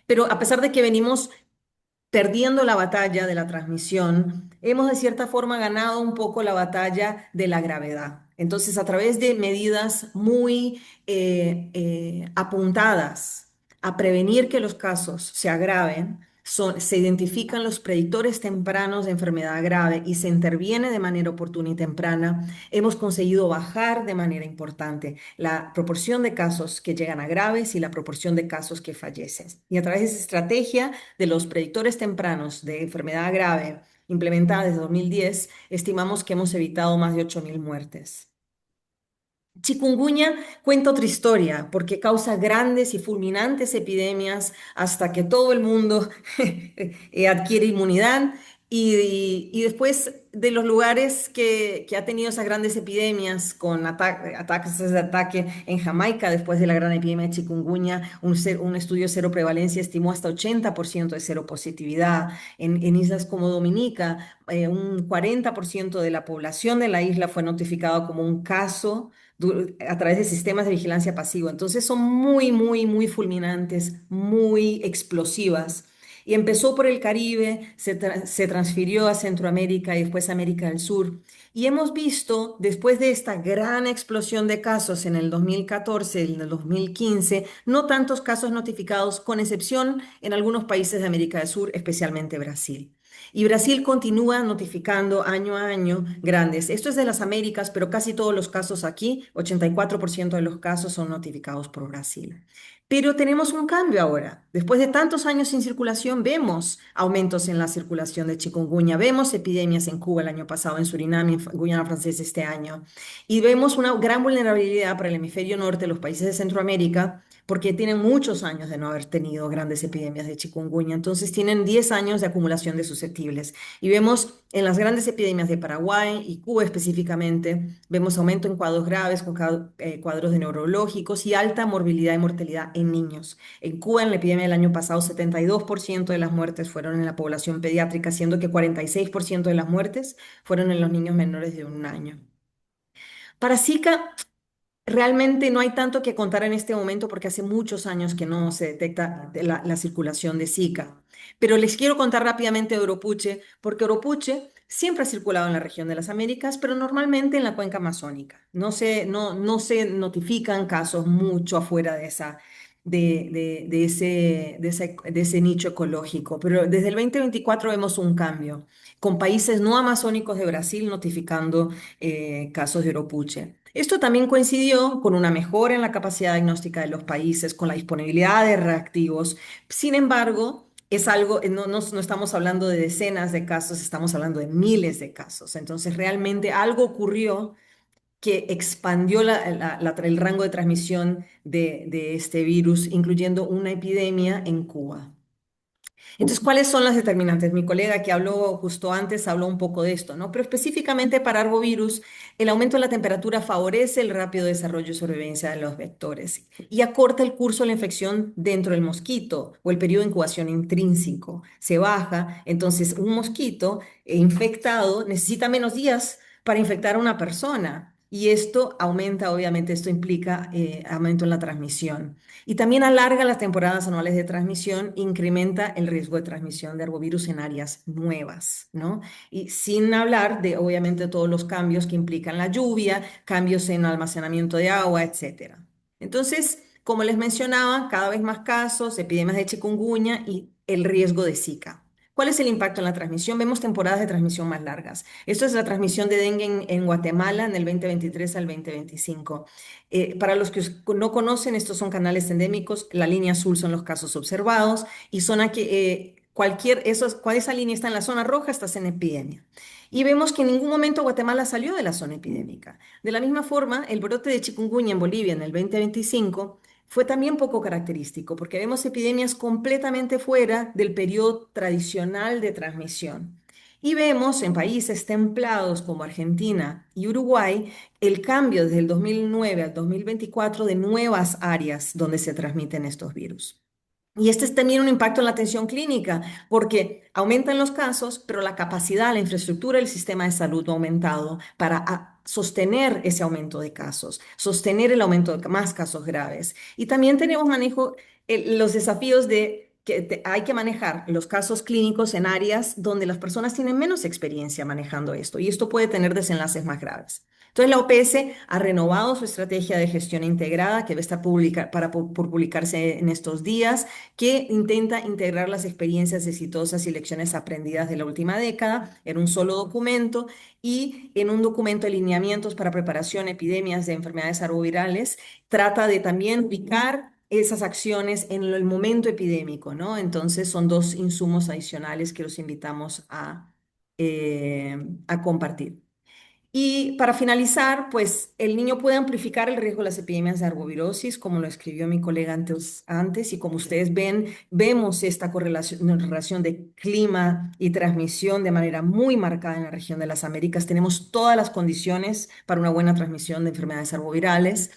Pero a pesar de que venimos perdiendo la batalla de la transmisión, hemos de cierta forma ganado un poco la batalla de la gravedad. Entonces, a través de medidas muy apuntadas a prevenir que los casos se agraven, se identifican los predictores tempranos de enfermedad grave y se interviene de manera oportuna y temprana, hemos conseguido bajar de manera importante la proporción de casos que llegan a graves y la proporción de casos que fallecen. Y a través de esa estrategia de los predictores tempranos de enfermedad grave implementada desde 2010, estimamos que hemos evitado más de 8.000 muertes. Chikungunya cuenta otra historia porque causa grandes y fulminantes epidemias hasta que todo el mundo adquiere inmunidad. Y después de los lugares que ha tenido esas grandes epidemias con ataques de ataque en Jamaica, después de la gran epidemia de chikungunya, un estudio de cero prevalencia estimó hasta 80% de cero positividad. En islas como Dominica, un 40% de la población de la isla fue notificado como un caso a través de sistemas de vigilancia pasivo. Entonces son muy, muy, muy fulminantes, muy explosivas. Y empezó por el Caribe, se transfirió a Centroamérica y después a América del Sur. Y hemos visto, después de esta gran explosión de casos en el 2014 y en el 2015, no tantos casos notificados, con excepción en algunos países de América del Sur, especialmente Brasil. Y Brasil continúa notificando año a año grandes. Esto es de las Américas, pero casi todos los casos aquí, 84% de los casos son notificados por Brasil. Pero tenemos un cambio ahora. Después de tantos años sin circulación, vemos aumentos en la circulación de chikungunya, vemos epidemias en Cuba el año pasado, en Surinam y en Guyana Francesa este año, y vemos una gran vulnerabilidad para el hemisferio norte, los países de Centroamérica, porque tienen muchos años de no haber tenido grandes epidemias de chikungunya. Entonces tienen 10 años de acumulación de susceptibles. Y vemos en las grandes epidemias de Paraguay y Cuba específicamente, vemos aumento en cuadros graves, con cuadros de neurológicos y alta morbilidad y mortalidad en niños. En Cuba, en la epidemia del año pasado, 72% de las muertes fueron en la población pediátrica, siendo que 46% de las muertes fueron en los niños menores de 1 año. Para Zika, realmente no hay tanto que contar en este momento porque hace muchos años que no se detecta la circulación de Zika. Pero les quiero contar rápidamente de Oropuche, porque Oropuche siempre ha circulado en la región de las Américas, pero normalmente en la cuenca amazónica. No se notifican casos mucho afuera de de ese nicho ecológico. Pero desde el 2024 vemos un cambio, con países no amazónicos de Brasil notificando casos de Oropuche. Esto también coincidió con una mejora en la capacidad diagnóstica de los países, con la disponibilidad de reactivos. Sin embargo, es algo, no estamos hablando de decenas de casos, estamos hablando de miles de casos. Entonces, realmente algo ocurrió que expandió el rango de transmisión de este virus, incluyendo una epidemia en Cuba. Entonces, ¿cuáles son las determinantes? Mi colega que habló justo antes habló un poco de esto, ¿no? Pero específicamente para arbovirus, el aumento de la temperatura favorece el rápido desarrollo y sobrevivencia de los vectores y acorta el curso de la infección dentro del mosquito o el periodo de incubación intrínseco. Se baja, entonces un mosquito infectado necesita menos días para infectar a una persona. Y esto aumenta, obviamente, esto implica aumento en la transmisión. Y también alarga las temporadas anuales de transmisión, incrementa el riesgo de transmisión de arbovirus en áreas nuevas, ¿no? Y sin hablar de, obviamente, todos los cambios que implican la lluvia, cambios en almacenamiento de agua, etcétera. Entonces, como les mencionaba, cada vez más casos, epidemias de chikungunya y el riesgo de Zika. ¿Cuál es el impacto en la transmisión? Vemos temporadas de transmisión más largas. Esto es la transmisión de dengue en Guatemala en el 2023 al 2025. Para los que no conocen, estos son canales endémicos. La línea azul son los casos observados y zona que cuando esa línea está en la zona roja, estás en epidemia. Y vemos que en ningún momento Guatemala salió de la zona epidémica. De la misma forma, el brote de chikungunya en Bolivia en el 2025 fue también poco característico, porque vemos epidemias completamente fuera del periodo tradicional de transmisión. Y vemos en países templados como Argentina y Uruguay el cambio desde el 2009 al 2024 de nuevas áreas donde se transmiten estos virus. Y este es también un impacto en la atención clínica, porque aumentan los casos, pero la capacidad, la infraestructura del sistema de salud no ha aumentado para sostener ese aumento de casos, sostener el aumento de más casos graves. Y también tenemos los desafíos de que hay que manejar los casos clínicos en áreas donde las personas tienen menos experiencia manejando esto, y esto puede tener desenlaces más graves. Entonces, la OPS ha renovado su estrategia de gestión integrada que va a estar por publicarse en estos días, que intenta integrar las experiencias exitosas y lecciones aprendidas de la última década en un solo documento y en un documento de lineamientos para preparación de epidemias de enfermedades arbovirales. Trata de también ubicar esas acciones en el momento epidémico, ¿no? Entonces son dos insumos adicionales que los invitamos a compartir. Y para finalizar, pues el niño puede amplificar el riesgo de las epidemias de arbovirosis, como lo escribió mi colega antes, y como ustedes ven, vemos esta correlación, relación de clima y transmisión de manera muy marcada en la región de las Américas. Tenemos todas las condiciones para una buena transmisión de enfermedades arbovirales.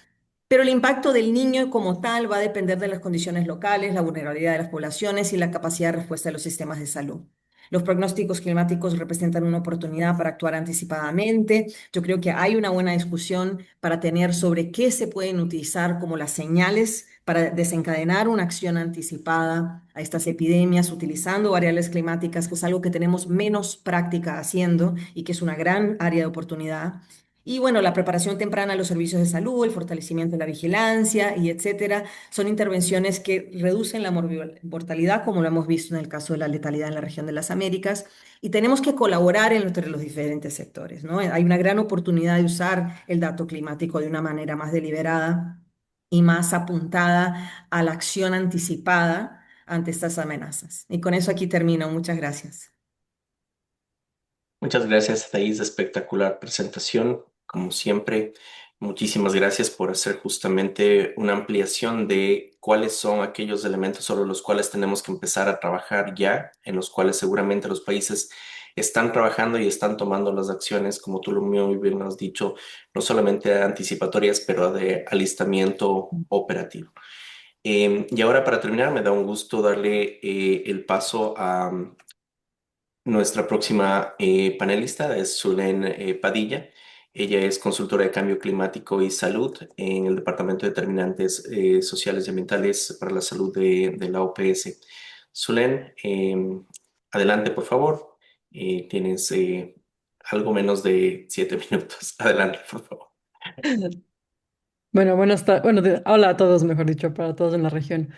Pero el impacto del niño como tal va a depender de las condiciones locales, la vulnerabilidad de las poblaciones y la capacidad de respuesta de los sistemas de salud. Los pronósticos climáticos representan una oportunidad para actuar anticipadamente. Yo creo que hay una buena discusión para tener sobre qué se pueden utilizar como las señales para desencadenar una acción anticipada a estas epidemias utilizando variables climáticas, que es algo que tenemos menos práctica haciendo y que es una gran área de oportunidad. Y bueno, la preparación temprana de los servicios de salud, el fortalecimiento de la vigilancia y etcétera, son intervenciones que reducen la mortalidad, como lo hemos visto en el caso de la letalidad en la región de las Américas, y tenemos que colaborar entre los diferentes sectores, ¿no? Hay una gran oportunidad de usar el dato climático de una manera más deliberada y más apuntada a la acción anticipada ante estas amenazas. Y con eso aquí termino. Muchas gracias. Muchas gracias, Thais. Espectacular presentación, como siempre. Muchísimas gracias por hacer justamente una ampliación de cuáles son aquellos elementos sobre los cuales tenemos que empezar a trabajar ya, en los cuales seguramente los países están trabajando y están tomando las acciones, como tú lo muy bien has dicho, no solamente anticipatorias, pero de alistamiento operativo. Y ahora, para terminar, me da un gusto darle el paso a nuestra próxima panelista, es Zulén Padilla. Ella es consultora de cambio climático y salud en el Departamento de Determinantes Sociales y Ambientales para la Salud de la OPS. Zulén, adelante, por favor. Tienes algo menos de 7 minutos. Adelante, por favor. Bueno, hola a todos, mejor dicho, para todos en la región.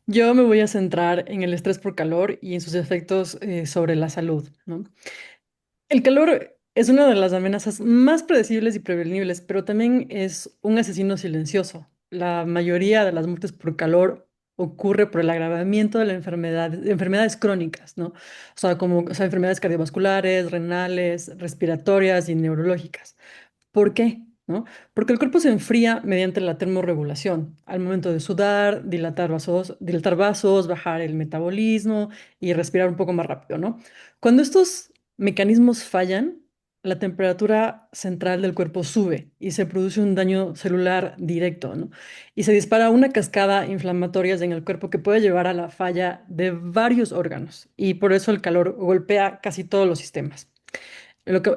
Yo me voy a centrar en el estrés por calor y en sus efectos sobre la salud, ¿no? El calor es una de las amenazas más predecibles y prevenibles, pero también es un asesino silencioso. La mayoría de las muertes por calor ocurre por el agravamiento de la enfermedad, de enfermedades crónicas, ¿no? O sea, enfermedades cardiovasculares, renales, respiratorias y neurológicas. ¿Por qué? ¿No? Porque el cuerpo se enfría mediante la termorregulación. Al momento de sudar, dilatar vasos, bajar el metabolismo y respirar un poco más rápido, ¿no? Cuando estos mecanismos fallan, la temperatura central del cuerpo sube y se produce un daño celular directo, ¿no? Y se dispara una cascada inflamatoria en el cuerpo que puede llevar a la falla de varios órganos. Y por eso el calor golpea casi todos los sistemas.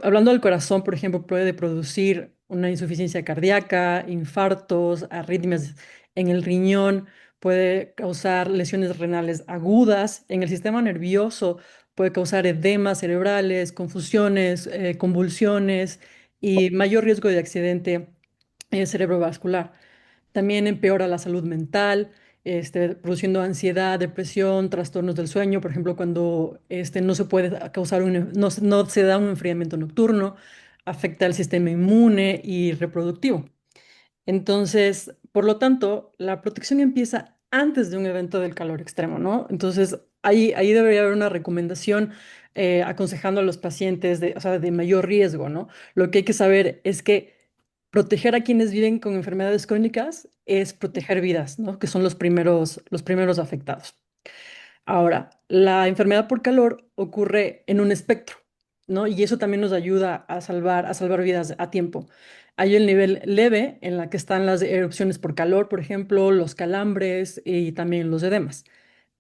Hablando del corazón, por ejemplo, puede producir una insuficiencia cardíaca, infartos, arritmias en el riñón, puede causar lesiones renales agudas. En el sistema nervioso puede causar edemas cerebrales, confusiones, convulsiones y mayor riesgo de accidente cerebrovascular. También empeora la salud mental, produciendo ansiedad, depresión, trastornos del sueño, por ejemplo, cuando no se puede causar no se da un enfriamiento nocturno, afecta al sistema inmune y reproductivo. Entonces, por lo tanto, la protección empieza antes de un evento del calor extremo, ¿no? Entonces, ahí debería haber una recomendación aconsejando a los pacientes o sea, de mayor riesgo, ¿no? Lo que hay que saber es que proteger a quienes viven con enfermedades crónicas es proteger vidas, ¿no? Que son los primeros afectados. Ahora, la enfermedad por calor ocurre en un espectro, ¿no? Y eso también nos ayuda a salvar vidas a tiempo. Hay el nivel leve, en la que están las erupciones por calor, por ejemplo, los calambres y también los edemas.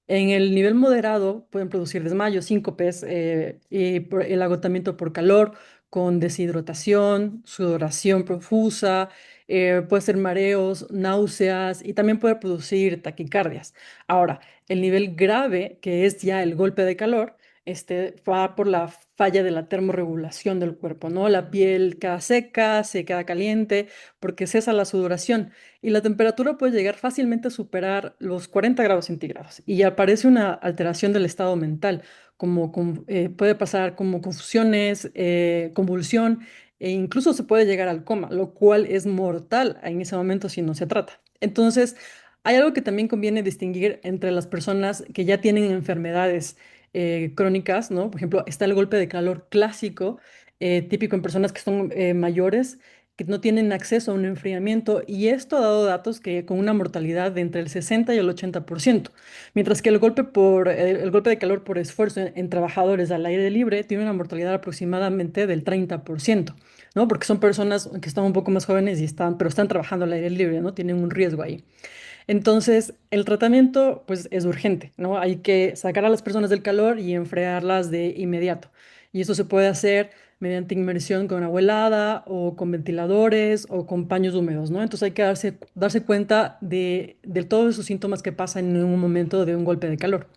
En el nivel moderado pueden producir desmayos, síncopes y el agotamiento por calor con deshidratación, sudoración profusa, puede ser mareos, náuseas y también puede producir taquicardias. Ahora, el nivel grave, que es ya el golpe de calor, va por la falla de la termorregulación del cuerpo, ¿no? La piel queda seca, se queda caliente porque cesa la sudoración y la temperatura puede llegar fácilmente a superar los 40 grados centígrados y aparece una alteración del estado mental, puede pasar como confusiones, convulsión e incluso se puede llegar al coma, lo cual es mortal en ese momento si no se trata. Entonces, hay algo que también conviene distinguir entre las personas que ya tienen enfermedades crónicas, ¿no? Por ejemplo, está el golpe de calor clásico, típico en personas que son mayores, que no tienen acceso a un enfriamiento, y esto ha dado datos que con una mortalidad de entre el 60 y el 80%, mientras que el golpe de calor por esfuerzo en trabajadores al aire libre tiene una mortalidad aproximadamente del 30%, ¿no? Porque son personas que están un poco más jóvenes pero están trabajando al aire libre, ¿no? Tienen un riesgo ahí. Entonces, el tratamiento, pues, es urgente, ¿no? Hay que sacar a las personas del calor y enfriarlas de inmediato. Y eso se puede hacer mediante inmersión con agua helada o con ventiladores o con paños húmedos, ¿no? Entonces hay que darse cuenta de todos esos síntomas que pasan en un momento de un golpe de calor.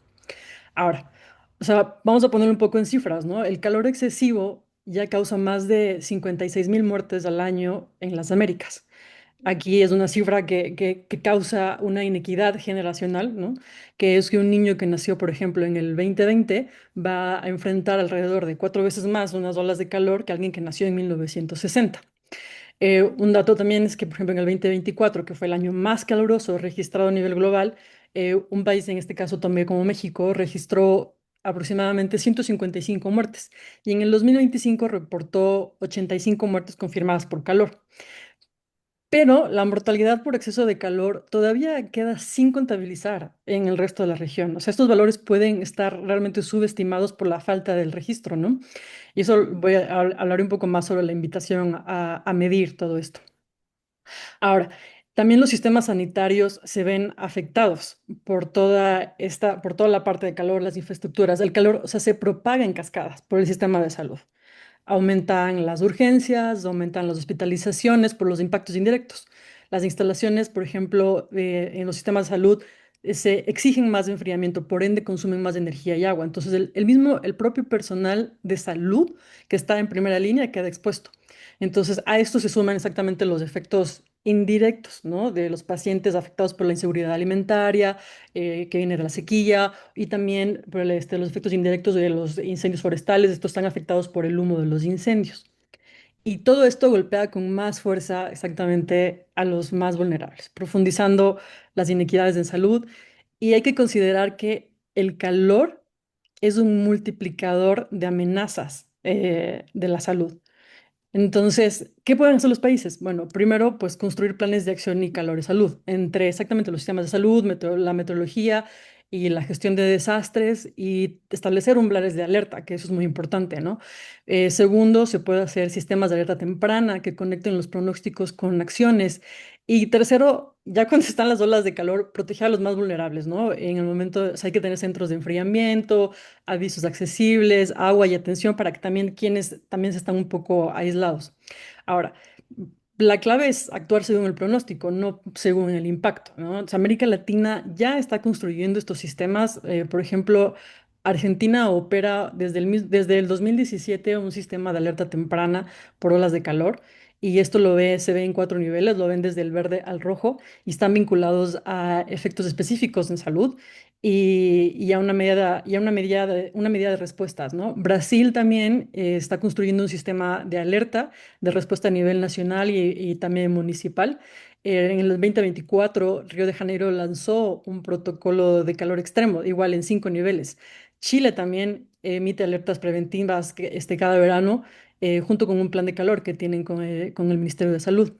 Ahora, o sea, vamos a ponerlo un poco en cifras, ¿no? El calor excesivo ya causa más de 56.000 muertes al año en las Américas. Aquí es una cifra que causa una inequidad generacional, ¿no? Que es que un niño que nació, por ejemplo, en el 2020 va a enfrentar alrededor de 4 veces más unas olas de calor que alguien que nació en 1960. Un dato también es que, por ejemplo, en el 2024, que fue el año más caluroso registrado a nivel global, un país, en este caso también como México, registró aproximadamente 155 muertes y en el 2025 reportó 85 muertes confirmadas por calor. Pero la mortalidad por exceso de calor todavía queda sin contabilizar en el resto de la región. O sea, estos valores pueden estar realmente subestimados por la falta del registro, ¿no? Y eso voy a hablar un poco más sobre la invitación a medir todo esto. Ahora, también los sistemas sanitarios se ven afectados por toda la parte de calor, las infraestructuras. El calor, o sea, se propaga en cascadas por el sistema de salud. Aumentan las urgencias, aumentan las hospitalizaciones por los impactos indirectos. Las instalaciones, por ejemplo, en los sistemas de salud se exigen más enfriamiento, por ende consumen más energía y agua. Entonces, el propio personal de salud que está en primera línea queda expuesto. Entonces, a esto se suman exactamente los efectos indirectos, ¿no? De los pacientes afectados por la inseguridad alimentaria, que viene de la sequía, y también por los efectos indirectos de los incendios forestales. Estos están afectados por el humo de los incendios. Y todo esto golpea con más fuerza exactamente a los más vulnerables, profundizando las inequidades en salud. Y hay que considerar que el calor es un multiplicador de amenazas de la salud. Entonces, ¿qué pueden hacer los países? Bueno, primero, pues construir planes de acción y calor y salud entre exactamente los sistemas de salud, la meteorología y la gestión de desastres, y establecer umbrales de alerta, que eso es muy importante, ¿no? Segundo, se puede hacer sistemas de alerta temprana que conecten los pronósticos con acciones. Y tercero, ya cuando están las olas de calor, proteger a los más vulnerables, ¿no? En el momento, o sea, hay que tener centros de enfriamiento, avisos accesibles, agua y atención para que también quienes también se están un poco aislados. Ahora, la clave es actuar según el pronóstico, no según el impacto, ¿no? O sea, América Latina ya está construyendo estos sistemas. Por ejemplo, Argentina opera desde el 2017 un sistema de alerta temprana por olas de calor. Y esto se ve en 4 niveles, lo ven desde el verde al rojo, y están vinculados a efectos específicos en salud y a una medida de respuestas, ¿no? Brasil también está construyendo un sistema de alerta de respuesta a nivel nacional y también municipal. En el 2024, Río de Janeiro lanzó un protocolo de calor extremo, igual en 5 niveles. Chile también emite alertas preventivas cada verano, junto con un plan de calor que tienen con el Ministerio de Salud.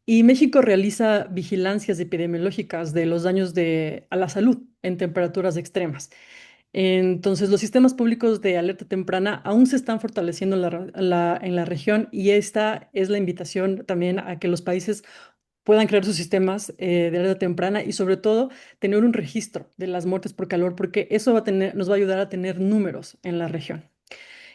Y México realiza vigilancias epidemiológicas de los daños a la salud en temperaturas extremas. Entonces, los sistemas públicos de alerta temprana aún se están fortaleciendo en la región, y esta es la invitación también a que los países puedan crear sus sistemas de alerta temprana y sobre todo tener un registro de las muertes por calor, porque eso nos va a ayudar a tener números en la región.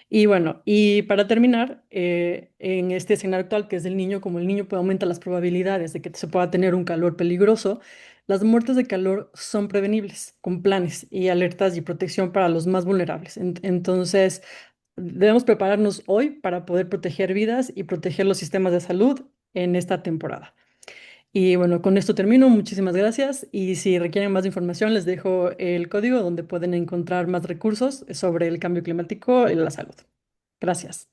Y bueno, y para terminar, en este escenario actual que es del niño, como el niño puede aumentar las probabilidades de que se pueda tener un calor peligroso, las muertes de calor son prevenibles con planes y alertas y protección para los más vulnerables. Entonces, debemos prepararnos hoy para poder proteger vidas y proteger los sistemas de salud en esta temporada. Y bueno, con esto termino. Muchísimas gracias. Y si requieren más información, les dejo el código donde pueden encontrar más recursos sobre el cambio climático y la salud. Gracias.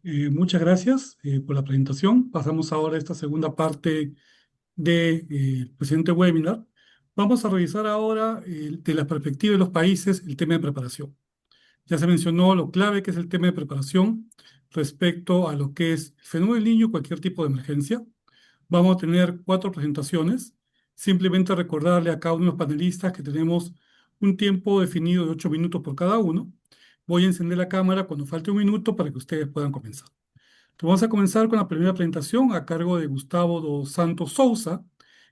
Muchas gracias por la presentación. Pasamos ahora a esta segunda parte del presente webinar. Vamos a revisar ahora de la perspectiva de los países el tema de preparación. Ya se mencionó lo clave que es el tema de preparación respecto a lo que es el fenómeno del niño, cualquier tipo de emergencia. Vamos a tener 4 presentaciones. Simplemente recordarle a cada uno de los panelistas que tenemos un tiempo definido de 8 minutos por cada uno. Voy a encender la cámara cuando falte un minuto para que ustedes puedan comenzar. Entonces, vamos a comenzar con la primera presentación a cargo de Gustavo dos Santos Souza,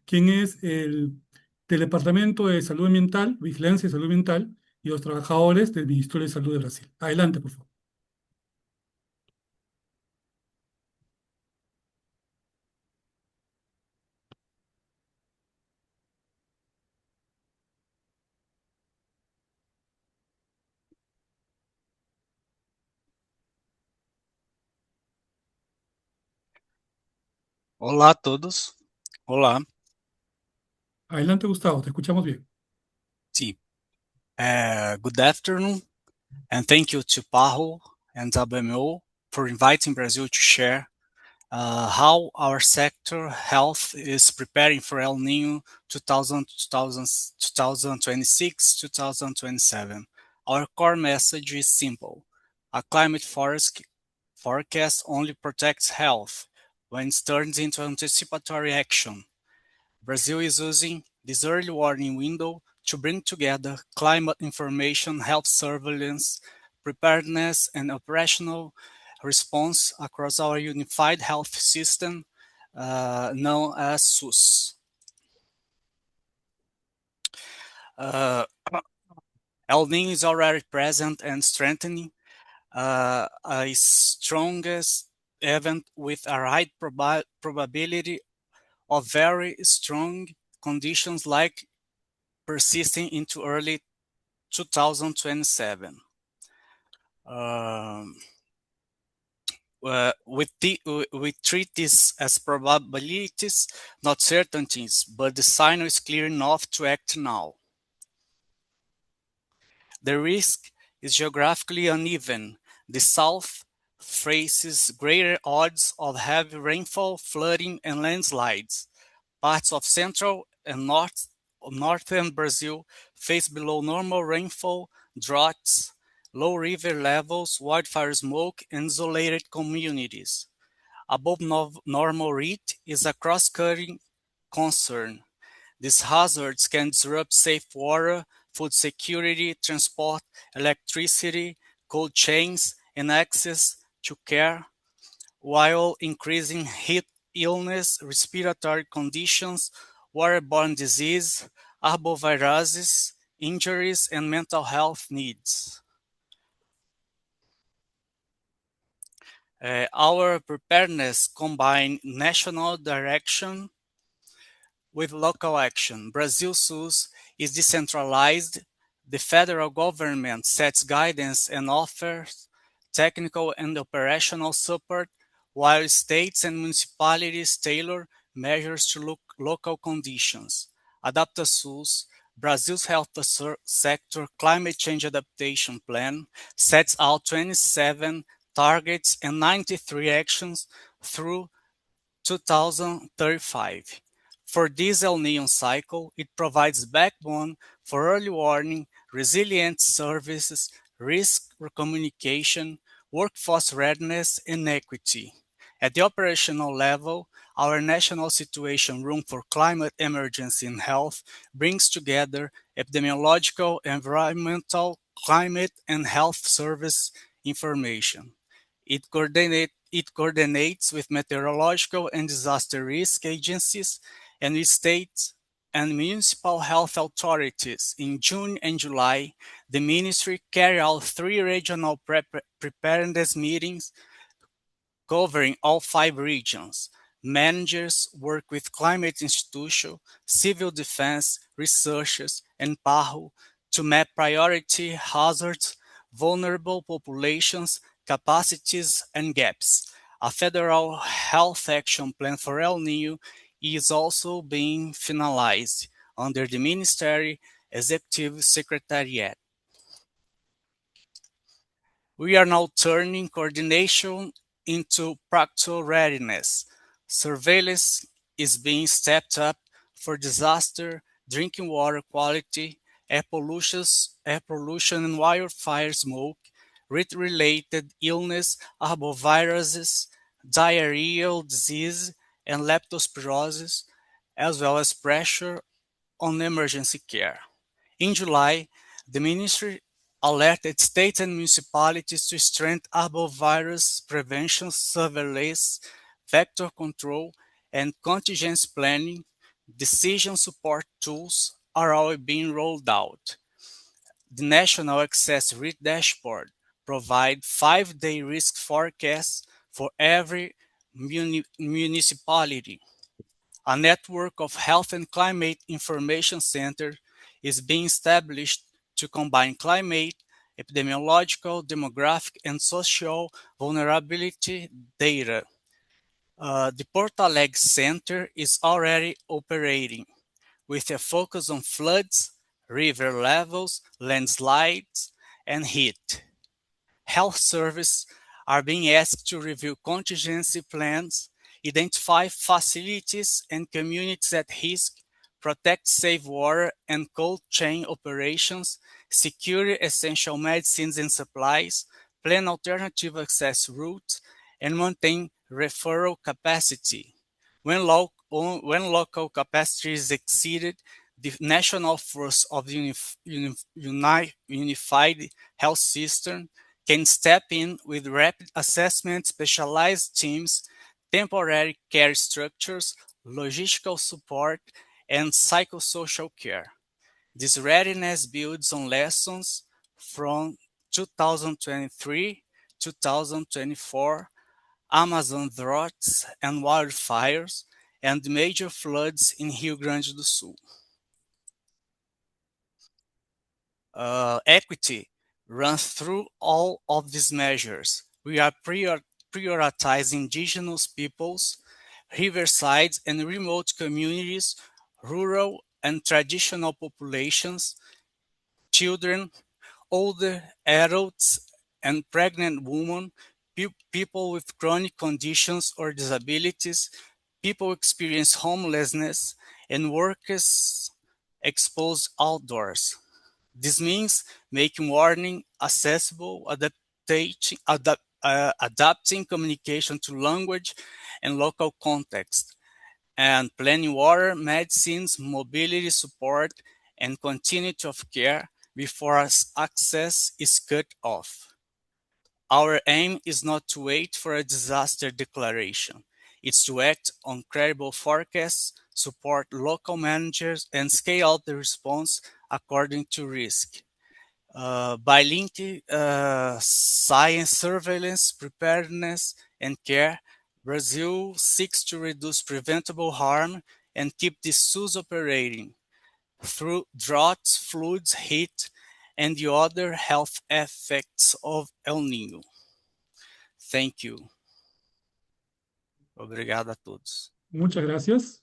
quien es del Departamento de Salud Ambiental, Vigilancia y Salud Ambiental y los trabajadores del Ministerio de Salud de Brasil. Adelante, por favor. Olá a todos. Olá. Adelante, Gustavo, te escuchamos bien. Sim. Good afternoon, and thank you to PAHO and WMO for inviting Brazil to share how our sector health is preparing for El Niño 2026, 2027. Our core message is simple. A climate forecast only protects health when it turns into anticipatory action. Brazil is using this early warning window to bring together climate information, health surveillance, preparedness, and operational response across our unified health system known as SUS. El Niño is already present and strengthening a strongest event with a high probability of very strong conditions like persisting into early 2027. We treat this as probabilities, not certainties, but the signal is clear enough to act now. The risk is geographically uneven. The south faces greater odds of heavy rainfall, flooding, and landslides. Parts of central and northern Brazil face below normal rainfall, droughts, low river levels, wildfire smoke, and isolated communities. Above normal rate is a cross-cutting concern. These hazards can disrupt safe water, food security, transport, electricity, cold chains, and access to care, while increasing heat illness, respiratory conditions, waterborne disease, arboviruses, injuries, and mental health needs. Our preparedness combines national direction with local action. Brazil SUS is decentralized. The federal government sets guidance and offers technical and operational support, while states and municipalities tailor measures to local conditions. Adapta SUS, Brazil's health sector climate change adaptation plan, sets out 27 targets and 93 actions through 2035. For this El Niño cycle, it provides backbone for early warning, resilient services, risk communication, workforce readiness, and equity. At the operational level, our National Situation Room for Climate Emergency and Health brings together epidemiological, environmental, climate, and health service information. It coordinates with meteorological and disaster risk agencies and with state and municipal health authorities. In June and July, the ministry carried out 3 regional preparedness meetings covering all 5 regions. Managers work with climate institutions, civil defense, researchers, and PAHO to map priority hazards, vulnerable populations, capacities, and gaps. A federal health action plan for El Niño is also being finalized under the Ministry Executive Secretariat. We are now turning coordination into practical readiness. Surveillance is being stepped up for disaster, drinking water quality, air pollution and wildfire smoke, related illness, arboviruses, diarrheal disease, and leptospirosis, as well as pressure on emergency care. In July, the ministry alerted states and municipalities to strengthen arbovirus prevention, surveillance, vector control, and contingency planning. Decision support tools are all being rolled out. The National Access Rate Dashboard provides 5-day risk forecasts for every municipality. A network of health and climate information centers is being established to combine climate, epidemiological, demographic, and social vulnerability data. The Porto Alegre Center is already operating, with a focus on floods, river levels, landslides, and heat. Health services are being asked to review contingency plans, identify facilities and communities at risk, protect safe water and cold chain operations, secure essential medicines and supplies, plan alternative access routes, and maintain referral capacity. When local capacity is exceeded, the National Force of the Unified Health System can step in with rapid assessment, specialized teams, temporary care structures, logistical support, and psychosocial care. This readiness builds on lessons from 2023-2024 Amazon droughts and wildfires, and major floods in Rio Grande do Sul. Equity runs through all of these measures. We are prioritizing indigenous peoples, riversides and remote communities, rural and traditional populations, children, older adults, and pregnant women, people with chronic conditions or disabilities, people experience homelessness, and workers exposed outdoors. This means making warning accessible, adapting communication to language and local context, and planning water, medicines, mobility support, and continuity of care before access is cut off. Our aim is not to wait for a disaster declaration. It's to act on credible forecasts, support local managers, and scale out the response according to risk. By linking science, surveillance, preparedness, and care, Brazil seeks to reduce preventable harm and keep the SUS operating through droughts, floods, heat, and the other health effects of El Niño. Thank you. Obrigado a todos. Muchas gracias.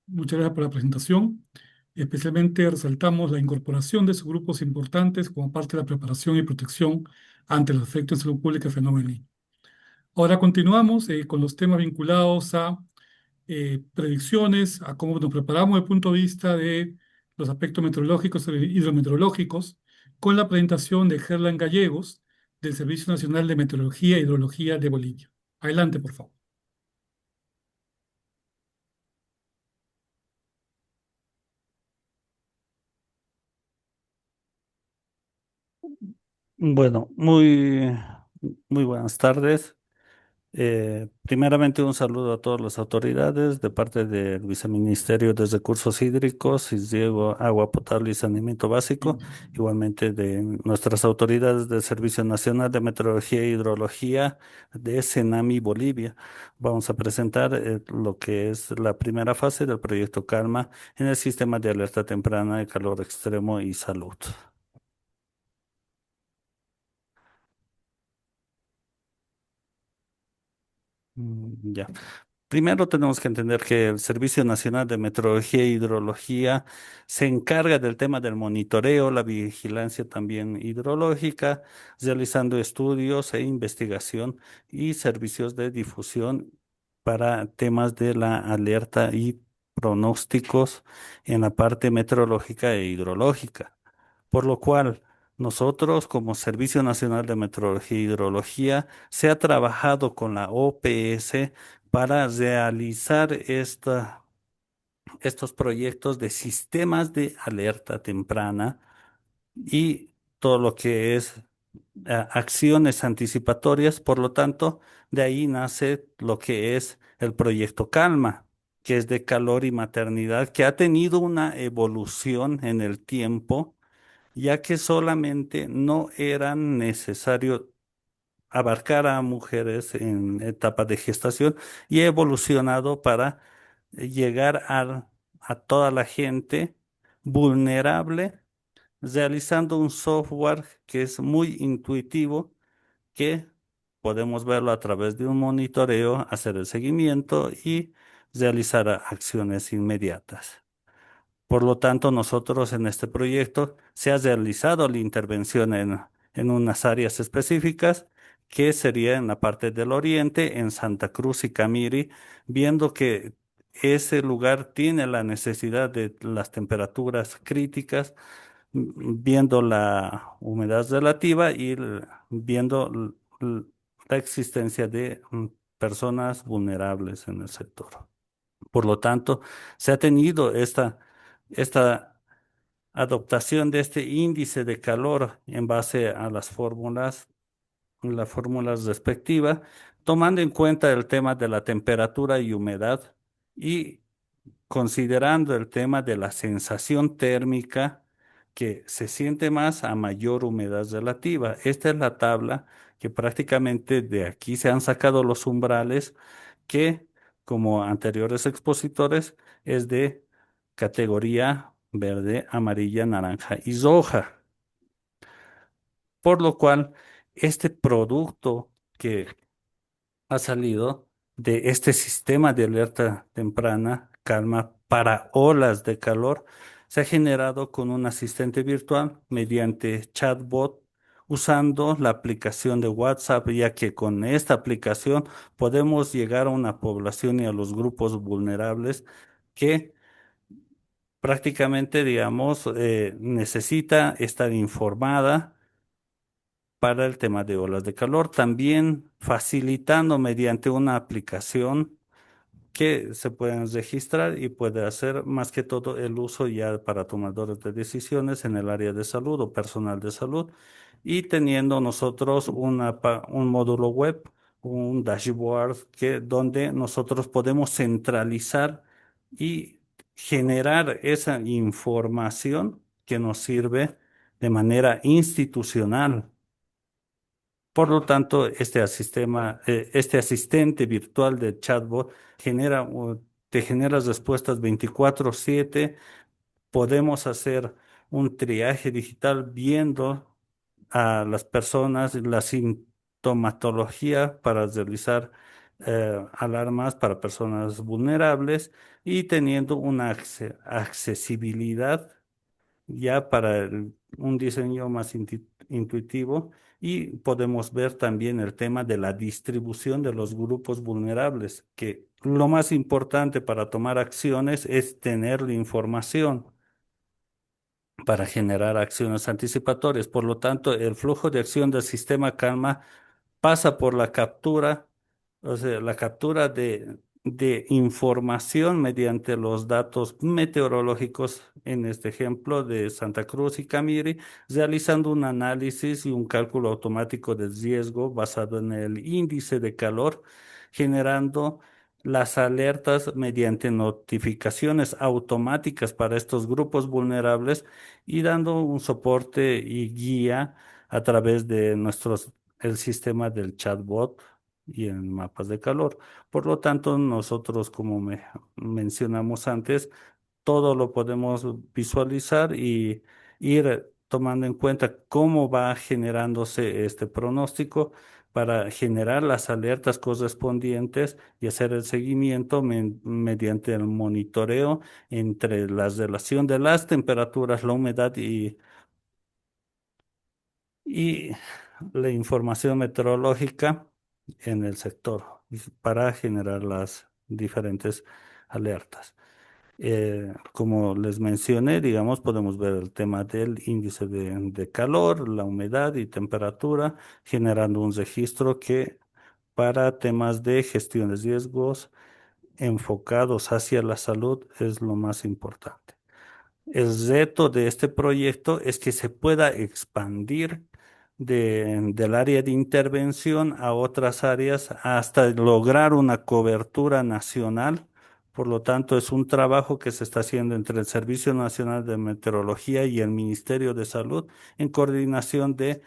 Muchas gracias por la presentación. Especialmente resaltamos la incorporación de subgrupos importantes como parte de la preparación y protección ante los efectos de salud pública del fenómeno El Niño. Ahora continuamos con los temas vinculados a predicciones, a cómo nos preparamos desde el punto de vista de los aspectos meteorológicos e hidrometeorológicos, con la presentación de Gerlan Gallegos, del Servicio Nacional de Meteorología e Hidrología de Bolivia. Adelante, por favor. Bueno, muy buenas tardes. Primeramente un saludo a todas las autoridades de parte del Viceministerio de Recursos Hídricos, Diego, Agua Potable y Saneamiento Básico, igualmente de nuestras autoridades del Servicio Nacional de Meteorología e Hidrología de Senami Bolivia. Vamos a presentar lo que es la primera fase del proyecto Calma en el sistema de alerta temprana de calor extremo y salud. Ya. Primero tenemos que entender que el Servicio Nacional de Meteorología e Hidrología se encarga del tema del monitoreo, la vigilancia también hidrológica, realizando estudios e investigación y servicios de difusión para temas de la alerta y pronósticos en la parte meteorológica e hidrológica. por lo cual nosotros como Servicio Nacional de Meteorología e Hidrología se ha trabajado con la OPS para realizar estos proyectos de sistemas de alerta temprana y todo lo que es acciones anticipatorias. Por lo tanto, de ahí nace lo que es el proyecto Calma, que es de calor y maternidad, que ha tenido una evolución en el tiempo, ya que solamente no era necesario abarcar a mujeres en etapa de gestación y ha evolucionado para llegar a toda la gente vulnerable, realizando un software que es muy intuitivo, que podemos verlo a través de un monitoreo, hacer el seguimiento y realizar acciones inmediatas. Por lo tanto, nosotros en este proyecto se ha realizado la intervención en unas áreas específicas, que sería en la parte del oriente, en Santa Cruz y Camiri, viendo que ese lugar tiene la necesidad de las temperaturas críticas, viendo la humedad relativa y viendo la existencia de personas vulnerables en el sector. Por lo tanto, se ha tenido esta adoptación de este índice de calor en base a las fórmulas respectivas, tomando en cuenta el tema de la temperatura y humedad y considerando el tema de la sensación térmica, que se siente más a mayor humedad relativa. Esta es la tabla que prácticamente de aquí se han sacado los umbrales que, como anteriores expositores, es de categoría verde, amarilla, naranja y roja. Por lo cual, este producto que ha salido de este sistema de alerta temprana, calma para olas de calor, se ha generado con un asistente virtual mediante chatbot, usando la aplicación de WhatsApp, ya que con esta aplicación podemos llegar a una población y a los grupos vulnerables que prácticamente, digamos, necesita estar informada para el tema de olas de calor, también facilitando mediante una aplicación que se pueden registrar y puede hacer más que todo el uso ya para tomadores de decisiones en el área de salud o personal de salud, y teniendo nosotros un módulo web, un dashboard donde nosotros podemos centralizar y generar esa información que nos sirve de manera institucional. Por lo tanto, este asistente virtual de chatbot te genera respuestas 24/7. Podemos hacer un triaje digital viendo a las personas, la sintomatología para realizar alarmas para personas vulnerables y teniendo una accesibilidad ya para un diseño más intuitivo, y podemos ver también el tema de la distribución de los grupos vulnerables, que lo más importante para tomar acciones es tener la información para generar acciones anticipatorias. Por lo tanto, el flujo de acción del sistema Calma pasa por la captura, o sea, la captura de información mediante los datos meteorológicos, en este ejemplo de Santa Cruz y Camiri, realizando un análisis y un cálculo automático de riesgo basado en el índice de calor, generando las alertas mediante notificaciones automáticas para estos grupos vulnerables y dando un soporte y guía a través de el sistema del chatbot y en mapas de calor. Por lo tanto, nosotros, como mencionamos antes, todo lo podemos visualizar y ir tomando en cuenta cómo va generándose este pronóstico para generar las alertas correspondientes y hacer el seguimiento mediante el monitoreo entre la relación de las temperaturas, la humedad y la información meteorológica en el sector para generar las diferentes alertas. Como les mencioné, digamos, podemos ver el tema del índice de calor, la humedad y temperatura, generando un registro que para temas de gestión de riesgos enfocados hacia la salud es lo más importante. El reto de este proyecto es que se pueda expandir del área de intervención a otras áreas hasta lograr una cobertura nacional. Por lo tanto, es un trabajo que se está haciendo entre el Servicio Nacional de Meteorología y el Ministerio de Salud en coordinación de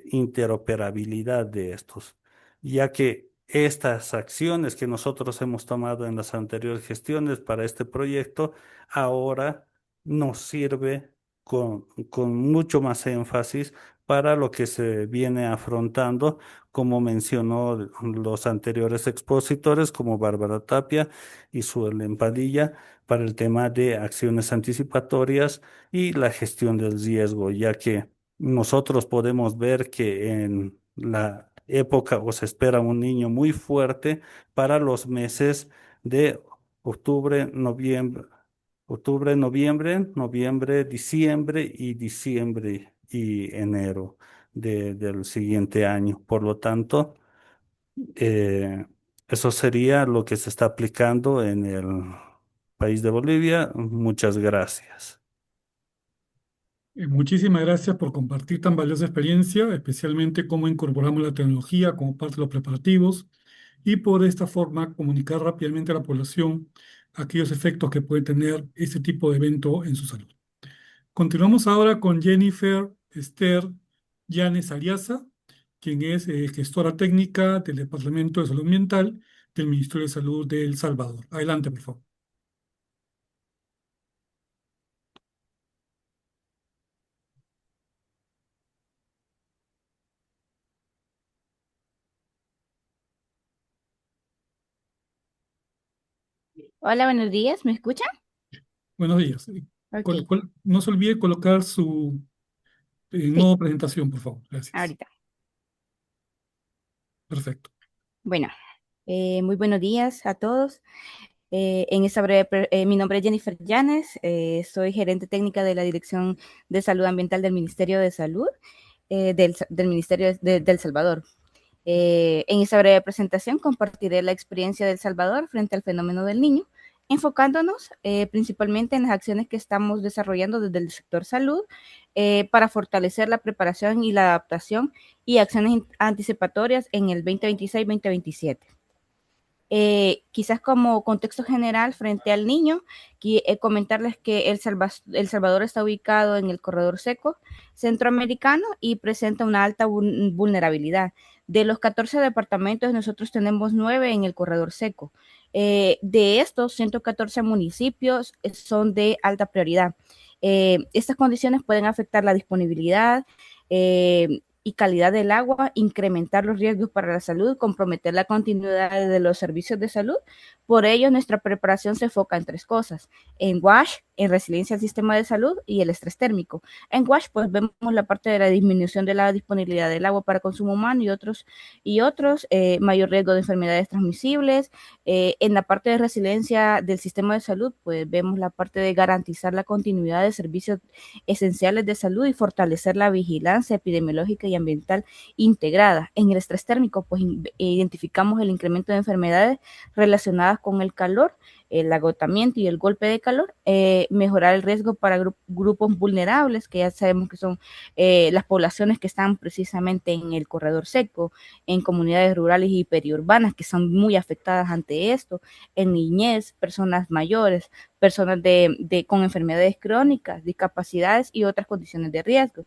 interoperabilidad de estos, ya que estas acciones que nosotros hemos tomado en las anteriores gestiones para este proyecto ahora nos sirve con mucho más énfasis para lo que se viene afrontando, como mencionó los anteriores expositores, como Bárbara Tapia y Suelen Padilla, para el tema de acciones anticipatorias y la gestión del riesgo, ya que nosotros podemos ver que en la época o se espera un niño muy fuerte para los meses de octubre, noviembre, diciembre y enero del siguiente año. Por lo tanto, eh, eso sería lo que se está aplicando en el país de Bolivia. Muchas gracias. Muchísimas gracias por compartir tan valiosa experiencia, especialmente cómo incorporamos la tecnología como parte de los preparativos y por esta forma comunicar rápidamente a la población aquellos efectos que puede tener este tipo de evento en su salud. Continuamos ahora con Jennifer Esther Llanes Ariaza, quien es gestora técnica del Departamento de Salud Ambiental del Ministerio de Salud de El Salvador. Adelante, por favor. Hola, buenos días, ¿me escuchan? Buenos días. Ok, No se olvide colocar su sí, nueva presentación, por favor. Gracias. ahorita. Perfecto. Bueno, muy buenos días a todos. Mi nombre es Jennifer Llanes, soy gerente técnica de la Dirección de Salud Ambiental del Ministerio de Salud del Ministerio de El Salvador. En esta breve presentación compartiré la experiencia de El Salvador frente al fenómeno del niño, enfocándonos principalmente en las acciones que estamos desarrollando desde el sector salud para fortalecer la preparación y la adaptación y acciones anticipatorias en el 2026-2027. Quizás como contexto general frente al niño, comentarles que El Salvador está ubicado en el corredor seco centroamericano y presenta una alta vulnerabilidad. De los 14 departamentos, nosotros tenemos 9 en el corredor seco. De estos, 114 municipios son de alta prioridad. Estas condiciones pueden afectar la disponibilidad y calidad del agua, incrementar los riesgos para la salud, comprometer la continuidad de los servicios de salud. Por ello, nuestra preparación se enfoca en 3 cosas: en WASH, en resiliencia al sistema de salud y el estrés térmico. En WASH, pues vemos la parte de la disminución de la disponibilidad del agua para consumo humano y otros mayor riesgo de enfermedades transmisibles. En la parte de resiliencia del sistema de salud, pues vemos la parte de garantizar la continuidad de servicios esenciales de salud y fortalecer la vigilancia epidemiológica y ambiental integrada. En el estrés térmico, pues identificamos el incremento de enfermedades relacionadas con el calor, el agotamiento y el golpe de calor, mejorar el riesgo para grupos vulnerables, que ya sabemos que son las poblaciones que están precisamente en el corredor seco, en comunidades rurales y periurbanas, que son muy afectadas ante esto, en niñez, personas mayores, personas con enfermedades crónicas, discapacidades y otras condiciones de riesgo.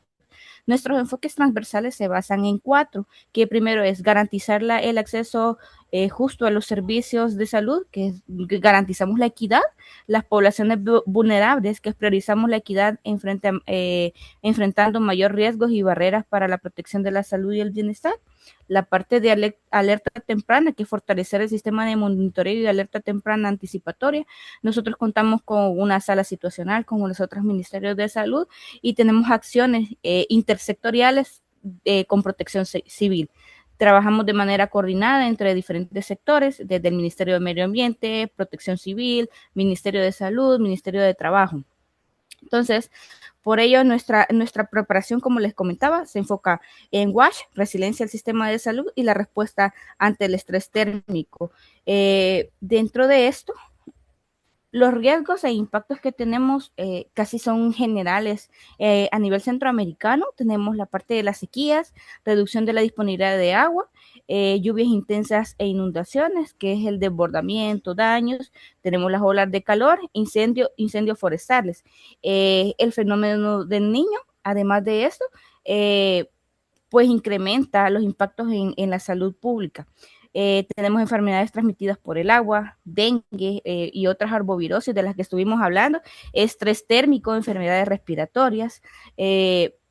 Nuestros enfoques transversales se basan en 4, que primero es garantizar el acceso justo a los servicios de salud, que garantizamos la equidad, las poblaciones vulnerables, que priorizamos la equidad enfrentando mayor riesgos y barreras para la protección de la salud y el bienestar. La parte de alerta temprana, que es fortalecer el sistema de monitoreo y de alerta temprana anticipatoria. Nosotros contamos con una sala situacional como los otros ministerios de salud y tenemos acciones intersectoriales con protección civil. Trabajamos de manera coordinada entre diferentes sectores, desde el Ministerio de Medio Ambiente, Protección Civil, Ministerio de Salud, Ministerio de Trabajo. Entonces, por ello, nuestra preparación, como les comentaba, se enfoca en WASH, resiliencia del sistema de salud y la respuesta ante el estrés térmico. Dentro de esto, los riesgos e impactos que tenemos casi son generales. A nivel centroamericano tenemos la parte de las sequías, reducción de la disponibilidad de agua, lluvias intensas e inundaciones, que es el desbordamiento, daños. Tenemos las olas de calor, incendios forestales. El fenómeno del Niño, además de esto, pues incrementa los impactos en la salud pública. Tenemos enfermedades transmitidas por el agua, dengue y otras arbovirosis de las que estuvimos hablando, estrés térmico, enfermedades respiratorias,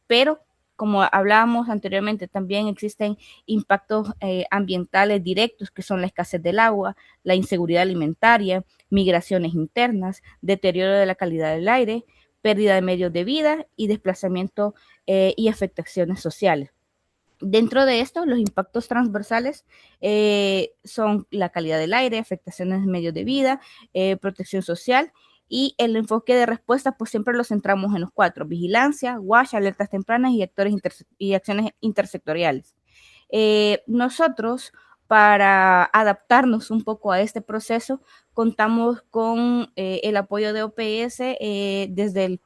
pero como hablábamos anteriormente, también existen impactos ambientales directos, que son la escasez del agua, la inseguridad alimentaria, migraciones internas, deterioro de la calidad del aire, pérdida de medios de vida y desplazamiento y afectaciones sociales. Dentro de esto, los impactos transversales son la calidad del aire, afectaciones de medios de vida, protección social, y el enfoque de respuesta, pues siempre lo centramos en los 4: vigilancia, WASH, alertas tempranas y acciones intersectoriales. Nosotros, para adaptarnos un poco a este proceso, contamos con el apoyo de OPS desde el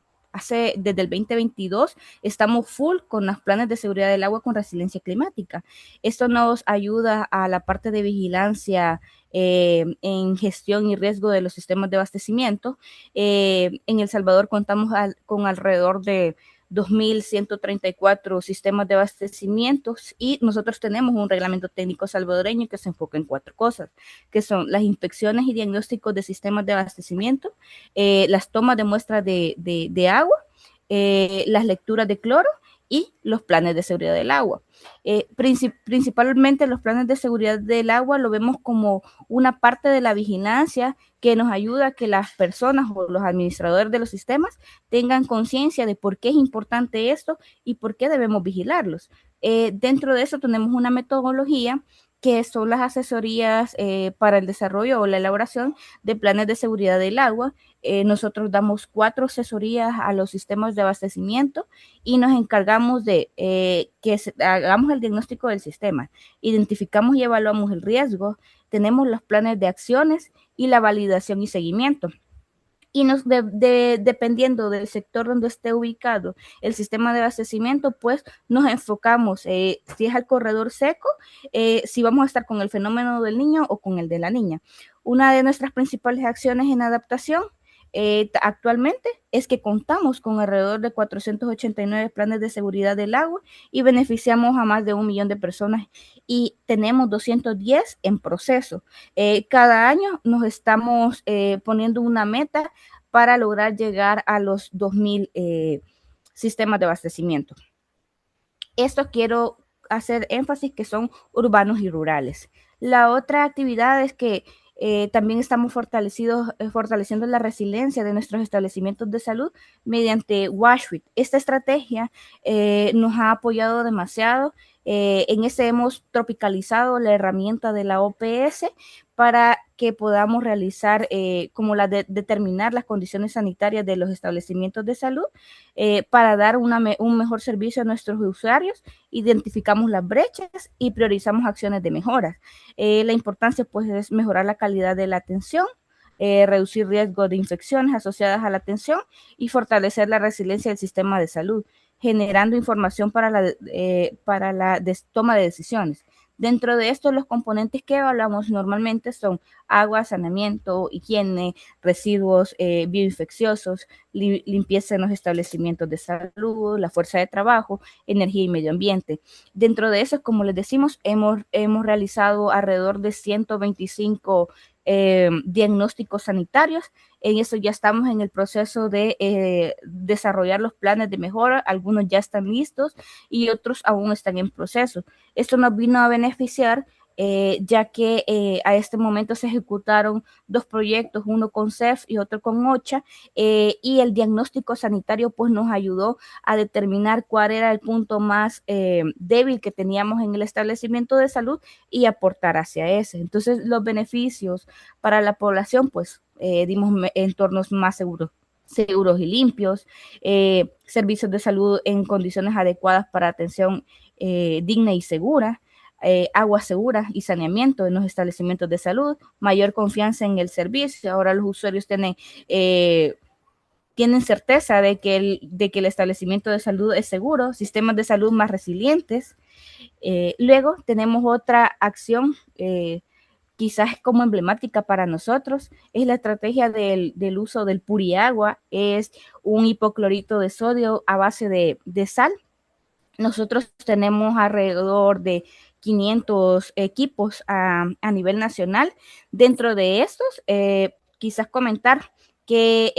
2022, estamos full con los planes de seguridad del agua con resiliencia climática. Esto nos ayuda a la parte de vigilancia en gestión y riesgo de los sistemas de abastecimiento. En El Salvador contamos con alrededor de 2.134 sistemas de abastecimiento, y nosotros tenemos un reglamento técnico salvadoreño que se enfoca en 4 cosas, que son las inspecciones y diagnósticos de sistemas de abastecimiento, las tomas de muestras de agua, las lecturas de cloro y los planes de seguridad del agua. Principalmente los planes de seguridad del agua lo vemos como una parte de la vigilancia que nos ayuda a que las personas o los administradores de los sistemas tengan conciencia de por qué es importante esto y por qué debemos vigilarlos. Dentro de eso tenemos una metodología que son las asesorías para el desarrollo o la elaboración de planes de seguridad del agua. Nosotros damos 4 asesorías a los sistemas de abastecimiento y nos encargamos de que hagamos el diagnóstico del sistema, identificamos y evaluamos el riesgo, tenemos los planes de acciones y la validación y seguimiento. Y dependiendo del sector donde esté ubicado el sistema de abastecimiento, pues nos enfocamos si es al corredor seco, si vamos a estar con el fenómeno del Niño o con el de la Niña. Una de nuestras principales acciones en adaptación actualmente es que contamos con alrededor de 489 planes de seguridad del agua y beneficiamos a más de 1 millón de personas, y tenemos 210 en proceso. Cada año nos estamos poniendo una meta para lograr llegar a los 2.000 sistemas de abastecimiento. Esto quiero hacer énfasis que son urbanos y rurales. La otra actividad es que también estamos fortaleciendo la resiliencia de nuestros establecimientos de salud mediante WashWith. Esta estrategia nos ha apoyado demasiado. En ese hemos tropicalizado la herramienta de la OPS para que podamos realizar determinar las condiciones sanitarias de los establecimientos de salud para dar un mejor servicio a nuestros usuarios. Identificamos las brechas y priorizamos acciones de mejoras. La importancia pues es mejorar la calidad de la atención, reducir riesgos de infecciones asociadas a la atención y fortalecer la resiliencia del sistema de salud, generando información para la toma de decisiones. Dentro de esto, los componentes que evaluamos normalmente son agua, saneamiento, higiene, residuos bioinfecciosos, limpieza en los establecimientos de salud, la fuerza de trabajo, energía y medio ambiente. Dentro de eso, como les decimos, hemos realizado alrededor de 125 diagnósticos sanitarios. En eso ya estamos en el proceso de desarrollar los planes de mejora. Algunos ya están listos y otros aún están en proceso. Esto nos vino a beneficiar ya que a este momento se ejecutaron 2 proyectos, uno con CEF y otro con OCHA, y el diagnóstico sanitario pues nos ayudó a determinar cuál era el punto más débil que teníamos en el establecimiento de salud y aportar hacia ese. Entonces los beneficios para la población pues dimos entornos más seguros y limpios, servicios de salud en condiciones adecuadas para atención digna y segura, agua segura y saneamiento en los establecimientos de salud, mayor confianza en el servicio. Ahora los usuarios tienen certeza de que el establecimiento de salud es seguro, sistemas de salud más resilientes. Luego tenemos otra acción quizás como emblemática para nosotros, es la estrategia del uso del puriagua, es un hipoclorito de sodio a base de sal. Nosotros tenemos alrededor de 500 equipos a nivel nacional. Dentro de estos, quizás comentar que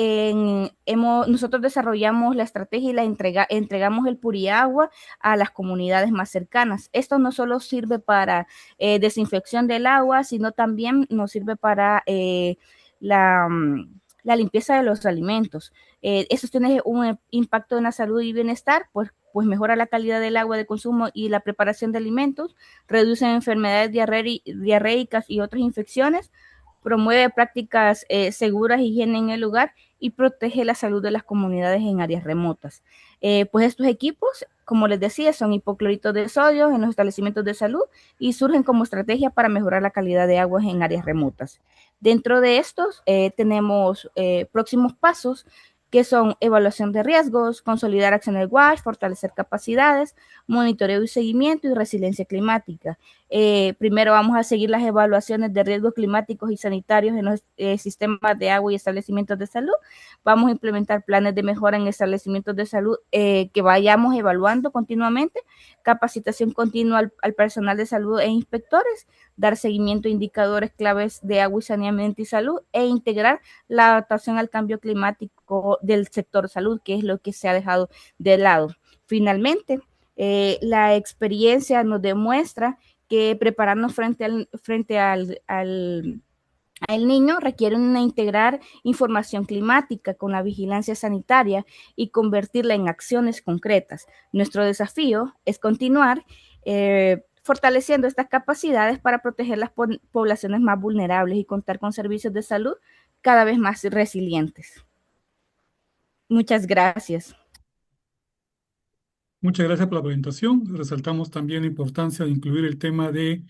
nosotros desarrollamos la estrategia y entregamos el puriagua a las comunidades más cercanas. Esto no solo sirve para desinfección del agua, sino también nos sirve para la limpieza de los alimentos. Eso tiene un impacto en la salud y bienestar, pues mejora la calidad del agua de consumo y la preparación de alimentos, reduce enfermedades diarreicas y otras infecciones, promueve prácticas seguras, higiene en el lugar y protege la salud de las comunidades en áreas remotas. Pues estos equipos, como les decía, son hipocloritos de sodio en los establecimientos de salud y surgen como estrategia para mejorar la calidad de aguas en áreas remotas. Dentro de estos tenemos próximos pasos que son evaluación de riesgos, consolidar acciones WASH, fortalecer capacidades, monitoreo y seguimiento y resiliencia climática. Primero vamos a seguir las evaluaciones de riesgos climáticos y sanitarios en los sistemas de agua y establecimientos de salud. Vamos a implementar planes de mejora en establecimientos de salud que vayamos evaluando continuamente, capacitación continua al personal de salud e inspectores, dar seguimiento a indicadores claves de agua y saneamiento y salud e integrar la adaptación al cambio climático del sector salud, que es lo que se ha dejado de lado. Finalmente, la experiencia nos demuestra que prepararnos frente al niño requiere integrar información climática con la vigilancia sanitaria y convertirla en acciones concretas. Nuestro desafío es continuar fortaleciendo estas capacidades para proteger las poblaciones más vulnerables y contar con servicios de salud cada vez más resilientes. Muchas gracias. Muchas gracias por la presentación. Resaltamos también la importancia de incluir el tema de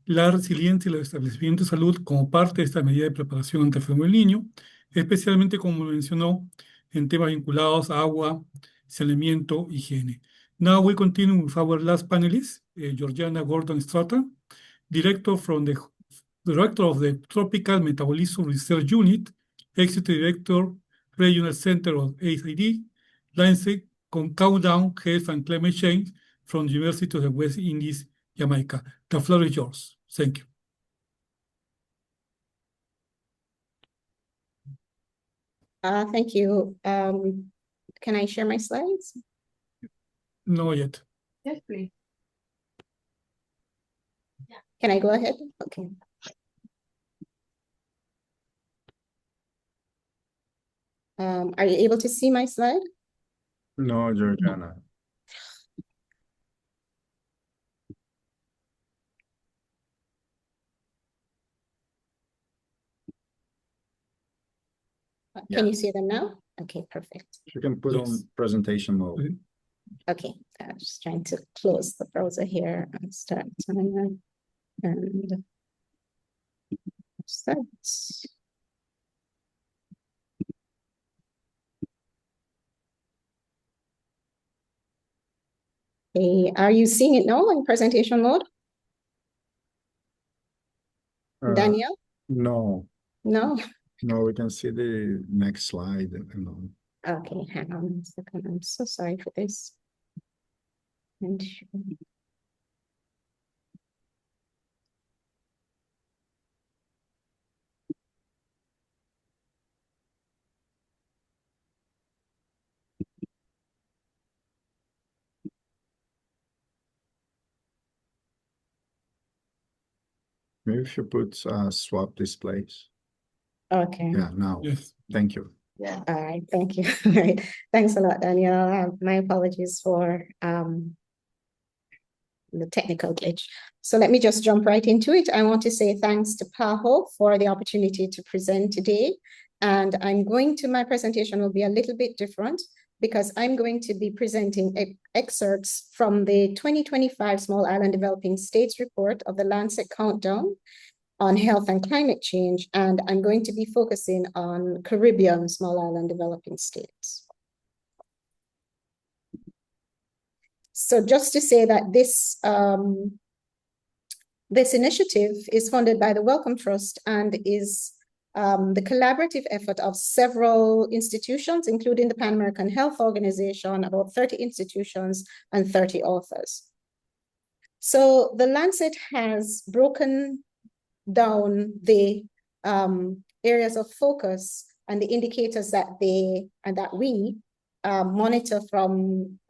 la resiliencia y el establecimiento de salud como parte de esta medida de preparación ante el enfermo del niño, especialmente como mencionó en temas vinculados a agua, saneamiento, higiene. Now we continue with our last panelist, Georgiana Gordon Stratton, Director of the Tropical Metabolism Research Unit, Executive Director, Regional Center of ACD, Lancet Countdown Health and Climate Change from the University of the West Indies, Jamaica. The floor is yours. Thank you. Thank you. Can I share my slides? No yet. Yes, please. Can I go ahead? Okay. Are you able to see my slide? No, Georgiana. Can you see them now? Okay, perfect. You can put on presentation mode. Okay, I'm just trying to close the browser here and start and start. Okay, are you seeing it now in presentation mode? Daniel? No. No? No, we can see the next slide. Okay, hang on a second. I'm so sorry for this. And Maybe if you put swap displays. Okay. Yeah, now. Yes. Thank you. Yeah. All right. Thank you. All right. Thanks a lot, Daniel. My apologies for the technical glitch. So let me just jump right into it. I want to say thanks to PAHO for the opportunity to present today. And my presentation will be a little bit different because I'm going to be presenting excerpts from the 2025 Small Island Developing States report of the Lancet Countdown on Health and Climate Change. And I'm going to be focusing on Caribbean Small Island Developing States. So just to say that this initiative is funded by the Wellcome Trust and is the collaborative effort of several institutions, including the Pan American Health Organization, about 30 institutions and 30 authors. So the Lancet has broken down the areas of focus and the indicators that we monitor from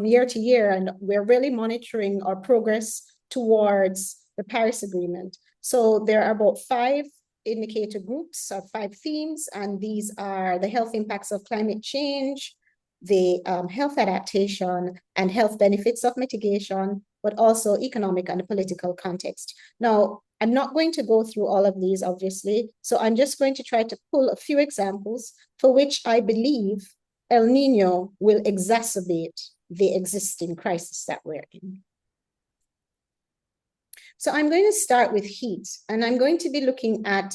year to year, and we're really monitoring our progress towards the Paris Agreement. So there are about 5 indicator groups or 5 themes, and these are the health impacts of climate change, the health adaptation and health benefits of mitigation, but also economic and political context. Now, I'm not going to go through all of these, obviously, so I'm just going to try to pull a few examples for which I believe El Niño will exacerbate the existing crisis that we're in. So I'm going to start with heat, and I'm going to be looking at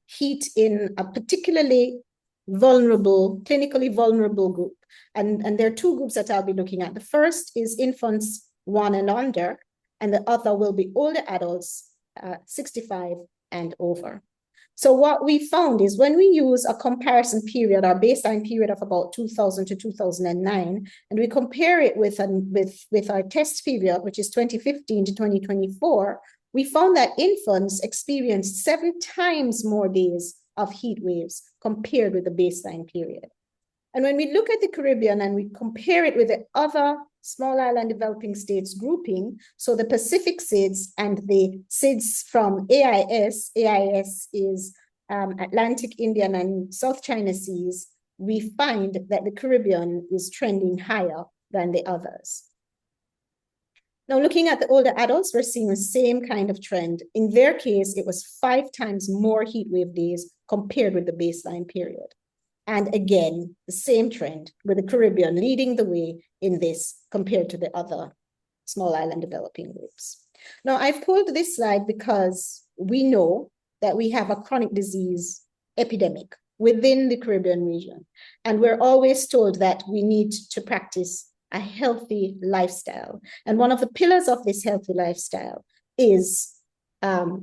heat in a particularly vulnerable, clinically vulnerable group. And there are 2 groups that I'll be looking at. The first is infants 1 and under, and the other will be older adults 65 and over. So what we found is when we use a comparison period, our baseline period of about 2000 to 2009, and we compare it with our test period, which is 2015 to 2024, we found that infants experienced 7 times more days of heat waves compared with the baseline period. And when we look at the Caribbean and we compare it with the other small island developing states grouping, so the Pacific SIDS and the SIDS from AIS is Atlantic, Indian, and South China Seas, we find that the Caribbean is trending higher than the others. Now, looking at the older adults, we're seeing the same kind of trend. In their case, it was 5 times more heat wave days compared with the baseline period. And again, the same trend with the Caribbean leading the way in this compared to the other small island developing groups. Now, I've pulled this slide because we know that we have a chronic disease epidemic within the Caribbean region. And we're always told that we need to practice a healthy lifestyle. And one of the pillars of this healthy lifestyle is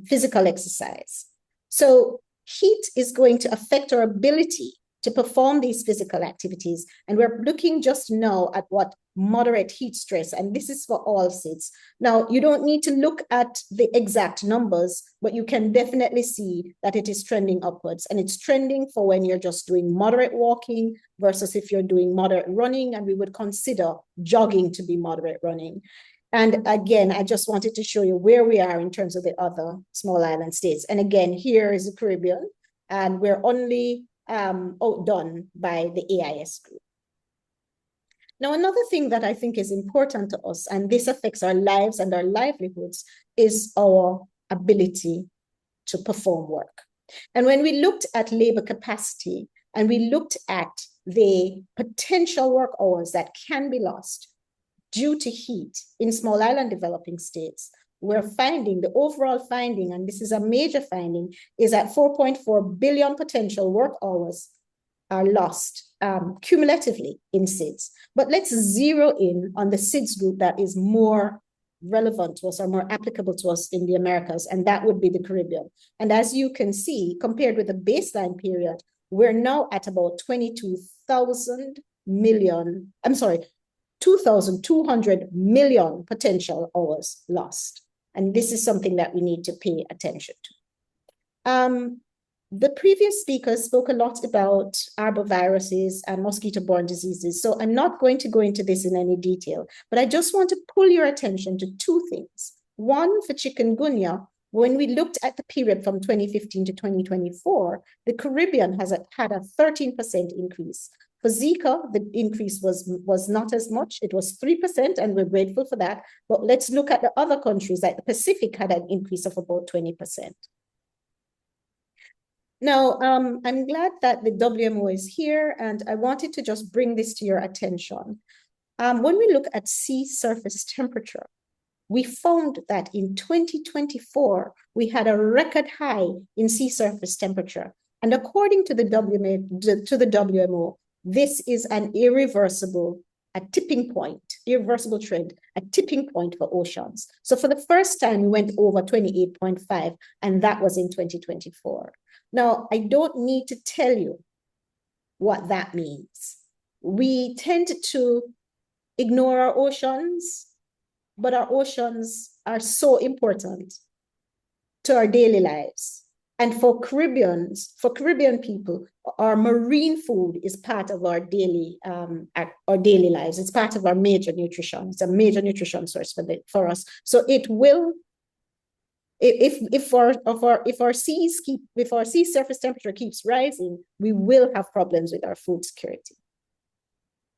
physical exercise. So heat is going to affect our ability to perform these physical activities. And we're looking just now at what moderate heat stress, and this is for all SIDS. Now, you don't need to look at the exact numbers, but you can definitely see that it is trending upwards. And it's trending for when you're just doing moderate walking versus if you're doing moderate running, and we would consider jogging to be moderate running. And again, I just wanted to show you where we are in terms of the other small island states. And again, here is the Caribbean, and we're only outdone by the AIS group. Now, another thing that I think is important to us, and this affects our lives and our livelihoods, is our ability to perform work. And when we looked at labor capacity and we looked at the potential work hours that can be lost due to heat in small island developing states, we're finding, the overall finding, and this is a major finding, is that 4.4 billion potential work hours are lost cumulatively in SIDS. But let's zero in on the SIDS group that is more relevant to us or more applicable to us in the Americas, and that would be the Caribbean. And as you can see, compared with the baseline period, we're now at about 2,200 million potential hours lost. And this is something that we need to pay attention to. The previous speaker spoke a lot about arboviruses and mosquito-borne diseases, so I'm not going to go into this in any detail, but I just want to pull your attention to 2 things. One, for chikungunya, When we looked at the period from 2015 to 2024, the Caribbean had a 13% increase. For Zika, the increase was not as much. It was 3%, and we're grateful for that. But let's look at the other countries, like the Pacific had an increase of about 20%. Now, I'm glad that the WMO is here, and I wanted to just bring this to your attention. When we look at sea surface temperature, we found that in 2024, we had a record high in sea surface temperature. And according to the WMO, this is an irreversible tipping point, irreversible trend, a tipping point for oceans. So for the first time, we went over 28.5, and that was in 2024. Now, I don't need to tell you what that means. We tend to ignore our oceans, but our oceans are so important to our daily lives. And for Caribbean people, our marine food is part of our daily lives. It's part of our major nutrition. It's a major nutrition source for us. So it will, if our sea surface temperature keeps rising, we will have problems with our food security.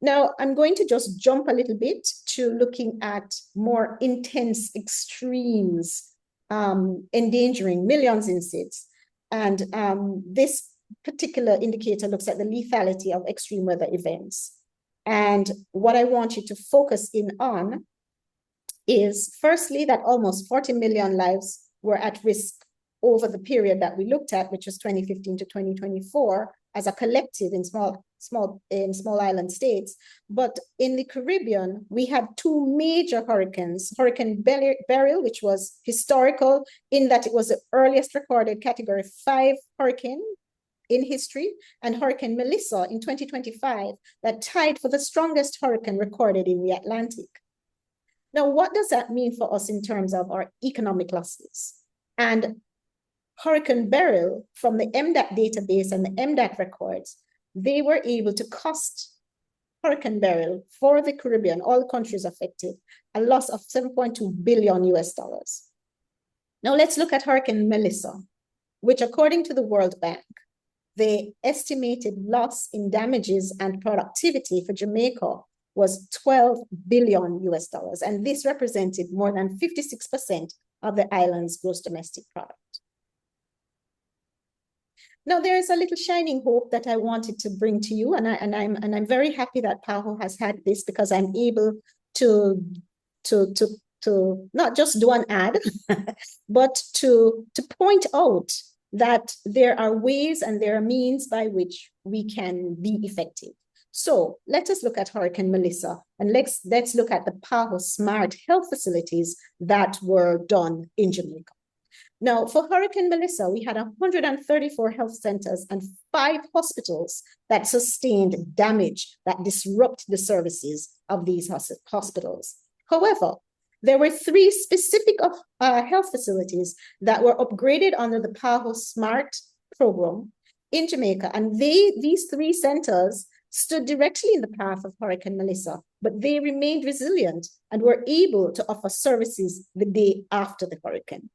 Now, I'm going to just jump a little bit to looking at more intense extremes endangering millions in SIDS. And this particular indicator looks at the lethality of extreme weather events. And what I want you to focus in on is, firstly, that almost 40 million lives were at risk over the period that we looked at, which was 2015 to 2024, as a collective in small island states. But in the Caribbean, we had two major hurricanes, Hurricane Beryl, which was historical in that it was the earliest recorded Category 5 hurricane in history, and Hurricane Melissa in 2025 that tied for the strongest hurricane recorded in the Atlantic. Now, what does that mean for us in terms of our economic losses? And Hurricane Beryl, from the MDAT database and the MDAT records, they were able to cost Hurricane Beryl for the Caribbean, all countries affected, a loss of $7.2 billion. Now let's look at Hurricane Melissa, which according to the World Bank, the estimated loss in damages and productivity for Jamaica was $12 billion. And this represented more than 56% of the island's gross domestic product. Now, there is a little shining hope that I wanted to bring to you, and I'm very happy that PAHO has had this, because I'm able to not just do an ad, but to point out that there are ways and there are means by which we can be effective. So let us look at Hurricane Melissa, and let's look at the PAHO smart health facilities that were done in Jamaica. Now, for Hurricane Melissa, we had 134 health centers and 5 hospitals that sustained damage that disrupt the services of these hospitals. However, there were 3 specific health facilities that were upgraded under the PAHO Smart program in Jamaica. And these 3 centers stood directly in the path of Hurricane Melissa, but they remained resilient and were able to offer services the day after the hurricane.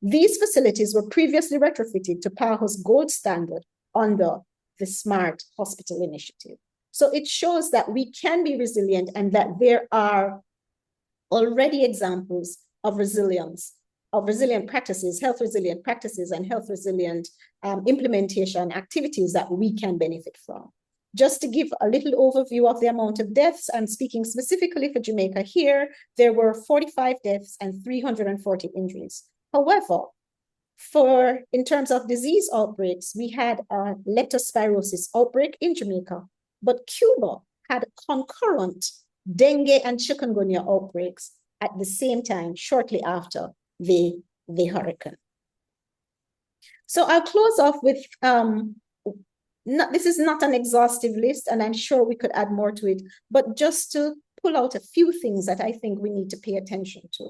These facilities were previously retrofitted to PAHO's gold standard under the Smart Hospital Initiative. So it shows that we can be resilient and that there are already examples of resilience, of resilient practices, health resilient practices and health resilient implementation activities that we can benefit from. Just to give a little overview of the amount of deaths, I'm speaking specifically for Jamaica here, there were 45 deaths and 340 injuries. However, in terms of disease outbreaks, we had a leptospirosis outbreak in Jamaica, but Cuba had concurrent dengue and chikungunya outbreaks at the same time, shortly after the hurricane. So I'll close off with, this is not an exhaustive list, and I'm sure we could add more to it, but just to pull out a few things that I think we need to pay attention to.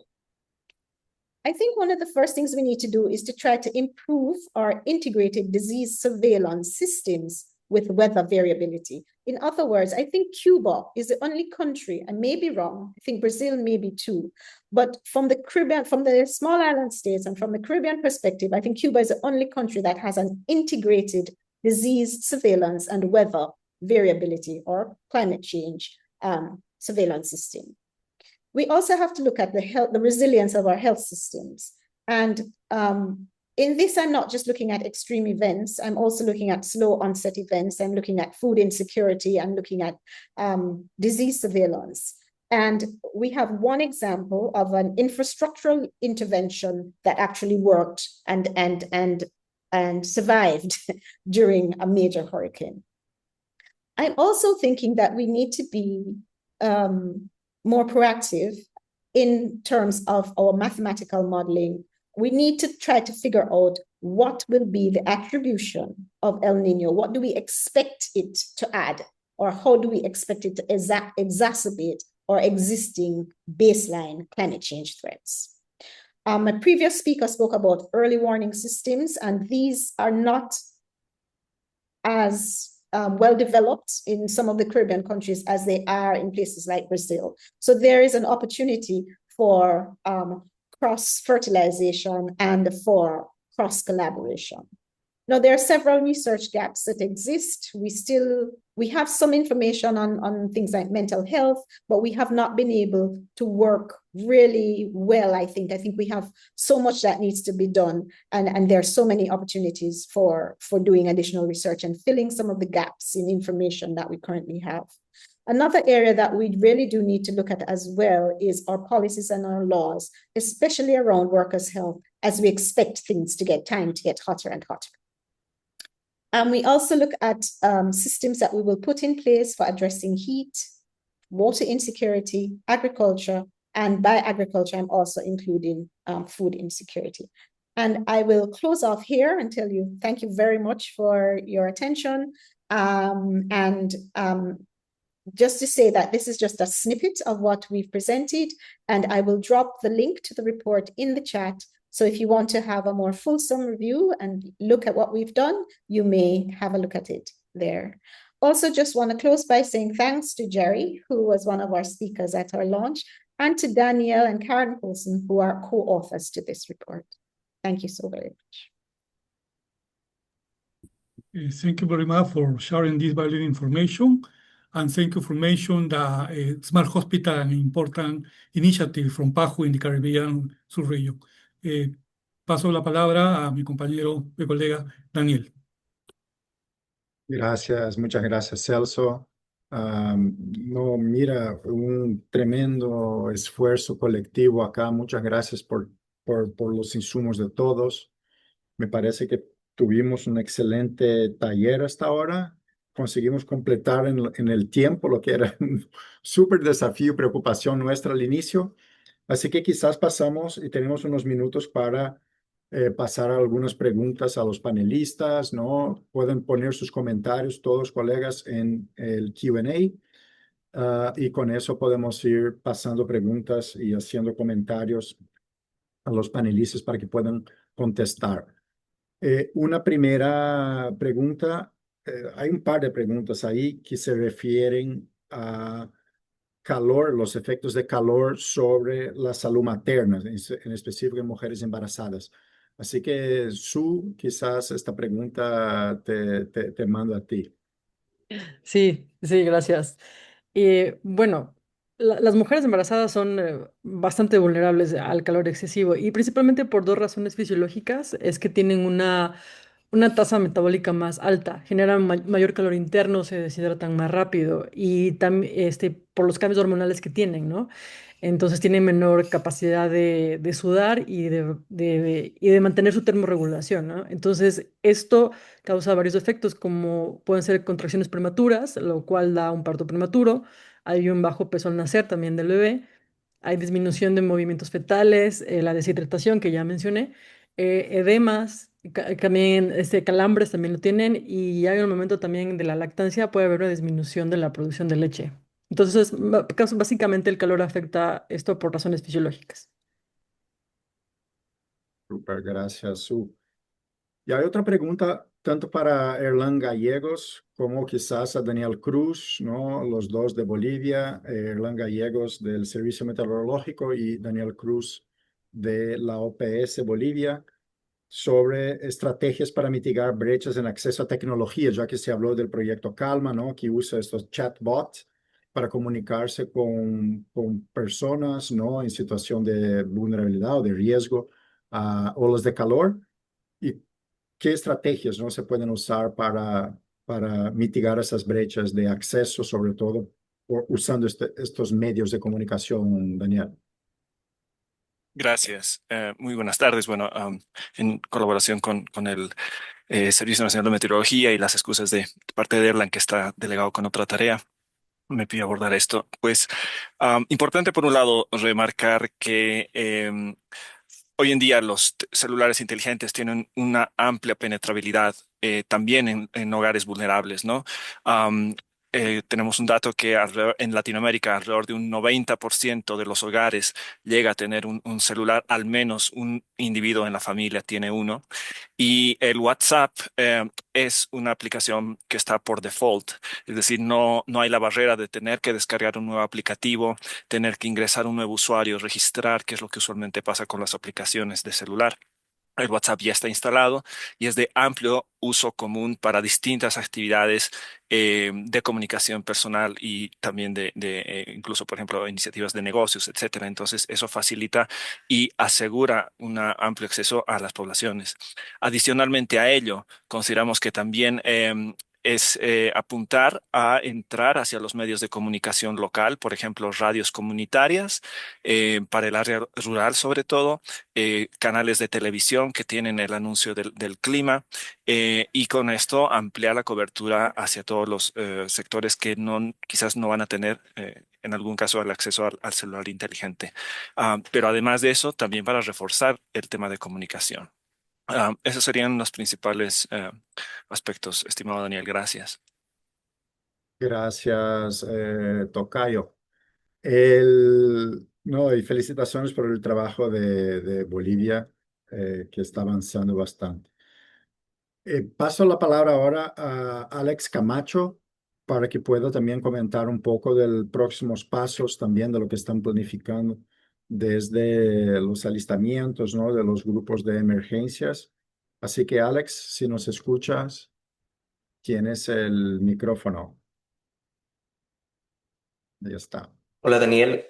I think one of the first things we need to do is to try to improve our integrated disease surveillance systems with weather variability. In other words, I think Cuba is the only country, I may be wrong, I think Brazil may be too, but from the Caribbean, from the small island states and from the Caribbean perspective, I think Cuba is the only country that has an integrated disease surveillance and weather variability or climate change surveillance system. We also have to look at the resilience of our health systems. And in this, I'm not just looking at extreme events, I'm also looking at slow onset events, I'm looking at food insecurity, I'm looking at disease surveillance. And we have one example of an infrastructural intervention that actually worked and survived during a major hurricane. I'm also thinking that we need to be more proactive in terms of our mathematical modeling. We need to try to figure out what will be the attribution of El Nino. What do we expect it to add? Or how do we expect it to exacerbate our existing baseline climate change threats? A previous speaker spoke about early warning systems, and these are not as well developed in some of the Caribbean countries as they are in places like Brazil. So there is an opportunity for cross-fertilization and for cross-collaboration. Now, there are several research gaps that exist. We have some information on things like mental health, but we have not been able to work really well, I think. I think we have so much that needs to be done, and there are so many opportunities for doing additional research and filling some of the gaps in information that we currently have. Another area that we really do need to look at as well is our policies and our laws, especially around workers' health, as we expect things to get hotter and hotter. And we also look at systems that we will put in place for addressing heat, water insecurity, agriculture, and by agriculture, I'm also including food insecurity. And I will close off here and tell you, thank you very much for your attention. Just to say that this is just a snippet of what we've presented, and I will drop the link to the report in the chat. So if you want to have a more fulsome review and look at what we've done, you may have a look at it there. Also, just want to close by saying thanks to Jerry, who was one of our speakers at our launch, and to Danielle and Karen Coulson, who are co-authors to this report. Thank you so very much. Thank you very much for sharing this valuable information. And thank you for mentioning the Smart Hospital, an important initiative from PAHO in the Caribbean sub-region. Paso la palabra a mi compañero y colega Daniel. Gracias, muchas gracias, Celso. No, mira, un tremendo esfuerzo colectivo acá. Muchas gracias por los insumos de todos. Me parece que tuvimos un excelente taller hasta ahora. Conseguimos completar en el tiempo lo que era un súper desafío y preocupación nuestra al inicio. Así que quizás pasamos y tenemos unos minutos para pasar algunas preguntas a los panelistas, ¿no? Pueden poner sus comentarios, todos colegas, en el Q&A y con eso podemos ir pasando preguntas y haciendo comentarios a los panelistas para que puedan contestar. Una primera pregunta, hay un par de preguntas ahí que se refieren a calor, los efectos de calor sobre la salud materna, en específico en mujeres embarazadas. Así que, Sue, quizás esta pregunta te mando a ti. Sí, gracias. Bueno, las mujeres embarazadas son bastante vulnerables al calor excesivo y principalmente por dos razones fisiológicas. Es que tienen una tasa metabólica más alta, generan mayor calor interno, se deshidratan más rápido y también por los cambios hormonales que tienen, ¿no? Entonces tienen menor capacidad de sudar y de mantener su termorregulación, ¿no? Entonces esto causa varios efectos como pueden ser contracciones prematuras, lo cual da un parto prematuro, hay un bajo peso al nacer también del bebé, hay disminución de movimientos fetales, la deshidratación que ya mencioné, edemas, también calambres también lo tienen y hay un momento también de la lactancia puede haber una disminución de la producción de leche. Entonces, básicamente el calor afecta esto por razones fisiológicas. Súper, gracias, Sue. Y hay otra pregunta tanto para Erlan Gallegos como quizás a Daniel Cruz, ¿no? Los dos de Bolivia, Erlan Gallegos del Servicio Meteorológico y Daniel Cruz de la OPS Bolivia, sobre estrategias para mitigar brechas en acceso a tecnología, ya que se habló del proyecto Calma, ¿no? Que usa estos chatbots para comunicarse con personas, ¿no? En situación de vulnerabilidad o de riesgo a olas de calor. ¿Y qué estrategias, ¿no? Se pueden usar para mitigar esas brechas de acceso, sobre todo usando estos medios de comunicación, Daniel? Gracias. Muy buenas tardes. Bueno, en colaboración con el Servicio Nacional de Meteorología y las excusas de parte de Erlan, que está delegado con otra tarea, me pidió abordar esto. Pues, importante por un lado remarcar que hoy en día los celulares inteligentes tienen una amplia penetrabilidad también en hogares vulnerables, ¿no? Tenemos un dato que en Latinoamérica alrededor de un 90% de los hogares llega a tener un celular, al menos un individuo en la familia tiene uno. Y el WhatsApp es una aplicación que está por default, es decir, no hay la barrera de tener que descargar un nuevo aplicativo, tener que ingresar un nuevo usuario, registrar, que es lo que usualmente pasa con las aplicaciones de celular. El WhatsApp ya está instalado y es de amplio uso común para distintas actividades de comunicación personal y también incluso, por ejemplo, iniciativas de negocios, etcétera. Entonces, eso facilita y asegura un amplio acceso a las poblaciones. Adicionalmente a ello, consideramos que también es apuntar a entrar hacia los medios de comunicación local, por ejemplo, radios comunitarias, para el área rural sobre todo, canales de televisión que tienen el anuncio del clima, y con esto ampliar la cobertura hacia todos los sectores que quizás no van a tener en algún caso el acceso al celular inteligente. Pero además de eso, también para reforzar el tema de comunicación. Esos serían los principales aspectos, estimado Daniel. Gracias. Gracias, Tocayo. No, y felicitaciones por el trabajo de Bolivia, que está avanzando bastante. Paso la palabra ahora a Alex Camacho para que pueda también comentar un poco de los próximos pasos, también de lo que están planificando desde los alistamientos, ¿no? De los grupos de emergencias. Así que, Alex, si nos escuchas, tienes el micrófono. Ya está. Hola Daniel.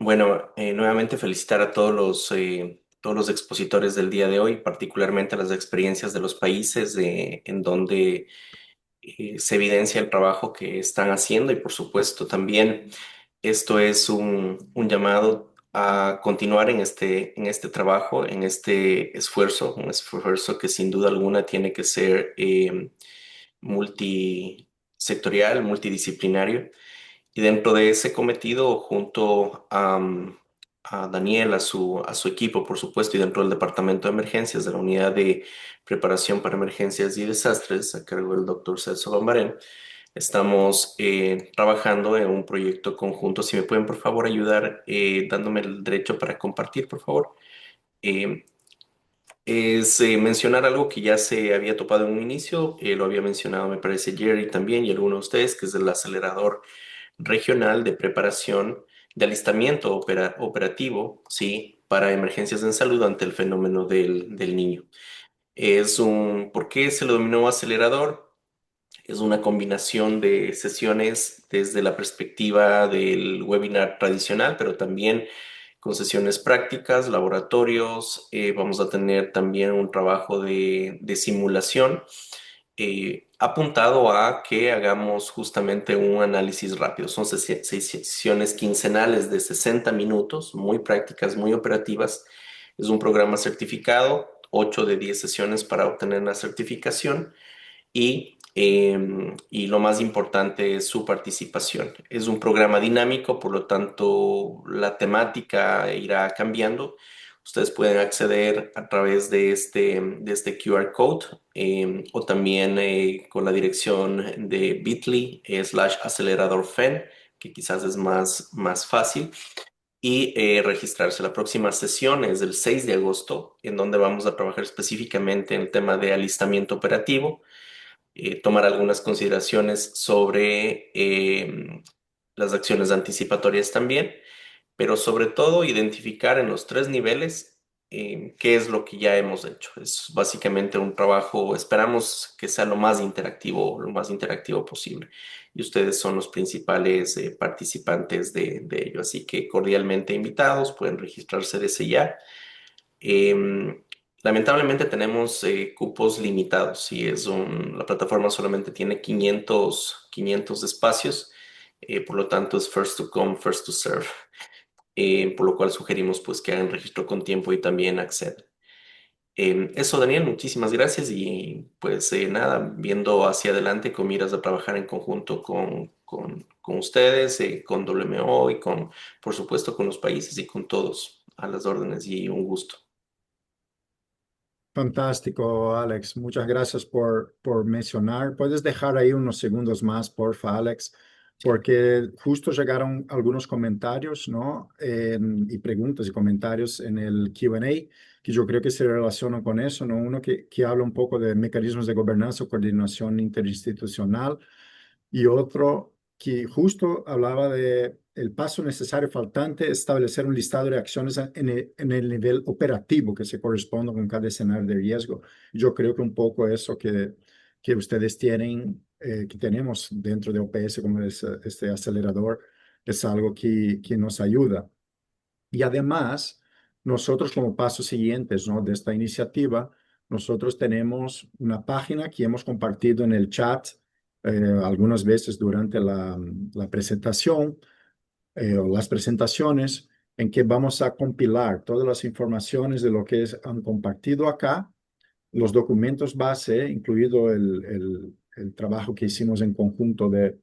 Bueno, nuevamente felicitar a todos los expositores del día de hoy, particularmente las experiencias de los países en donde se evidencia el trabajo que están haciendo y por supuesto también esto es un llamado a continuar en este trabajo, en este esfuerzo, un esfuerzo que sin duda alguna tiene que ser multisectorial, multidisciplinario. Y dentro de ese cometido, junto a Daniel, a su equipo, por supuesto, y dentro del Departamento de Emergencias, de la Unidad de Preparación para Emergencias y Desastres, a cargo del doctor Celso Lambarén, estamos trabajando en un proyecto conjunto. Si me pueden, por favor, ayudar dándome el derecho para compartir, por favor. Es mencionar algo que ya se había topado en un inicio, lo había mencionado, me parece, Jerry también y alguno de ustedes, que es el acelerador regional de preparación de alistamiento operativo, ¿sí? Para emergencias en salud ante el fenómeno del niño. ¿Por qué se lo denominó acelerador? Es una combinación de sesiones desde la perspectiva del webinar tradicional, pero también con sesiones prácticas, laboratorios. Vamos a tener también un trabajo de simulación apuntado a que hagamos justamente un análisis rápido. Son sesiones quincenales de 60 minutos, muy prácticas, muy operativas. Es un programa certificado, 8 de 10 sesiones para obtener la certificación y lo más importante es su participación. Es un programa dinámico, por lo tanto la temática irá cambiando. Ustedes pueden acceder a través de este QR code o también con la dirección de bit.ly/aceleradorfen, que quizás es más fácil. y registrarse. La próxima sesión es del 6 de agosto, en donde vamos a trabajar específicamente en el tema de alistamiento operativo, tomar algunas consideraciones sobre las acciones anticipatorias también, pero sobre todo identificar en los 3 niveles qué es lo que ya hemos hecho. Es básicamente un trabajo, esperamos que sea lo más interactivo posible. Y ustedes son los principales participantes de ello. Así que cordialmente invitados, pueden registrarse desde ya. Lamentablemente tenemos cupos limitados y la plataforma solamente tiene 500 espacios, por lo tanto es first to come, first to serve. Por lo cual sugerimos pues que hagan registro con tiempo y también accedan. Eso, Daniel, muchísimas gracias y pues nada, viendo hacia adelante con miras a trabajar en conjunto con ustedes, con WMO y por supuesto, con los países y con todos a las órdenes y un gusto. Fantástico, Alex. Muchas gracias por mencionar. ¿Puedes dejar ahí unos segundos más, porfa, Alex? Porque justo llegaron algunos comentarios, ¿no? Y preguntas y comentarios en el Q&A, que yo creo que se relacionan con eso, ¿no? Uno que habla un poco de mecanismos de gobernanza o coordinación interinstitucional, y otro que justo hablaba de el paso necesario faltante, establecer un listado de acciones en el nivel operativo que se corresponda con cada escenario de riesgo. Yo creo que un poco eso que ustedes tienen, que tenemos dentro de OPS como este acelerador, es algo que nos ayuda. Y además, nosotros como pasos siguientes, ¿no?, de esta iniciativa, nosotros tenemos una página que hemos compartido en el chat algunas veces durante la presentación o las presentaciones, en que vamos a compilar todas las informaciones de lo que han compartido acá, los documentos base, incluido el trabajo que hicimos en conjunto de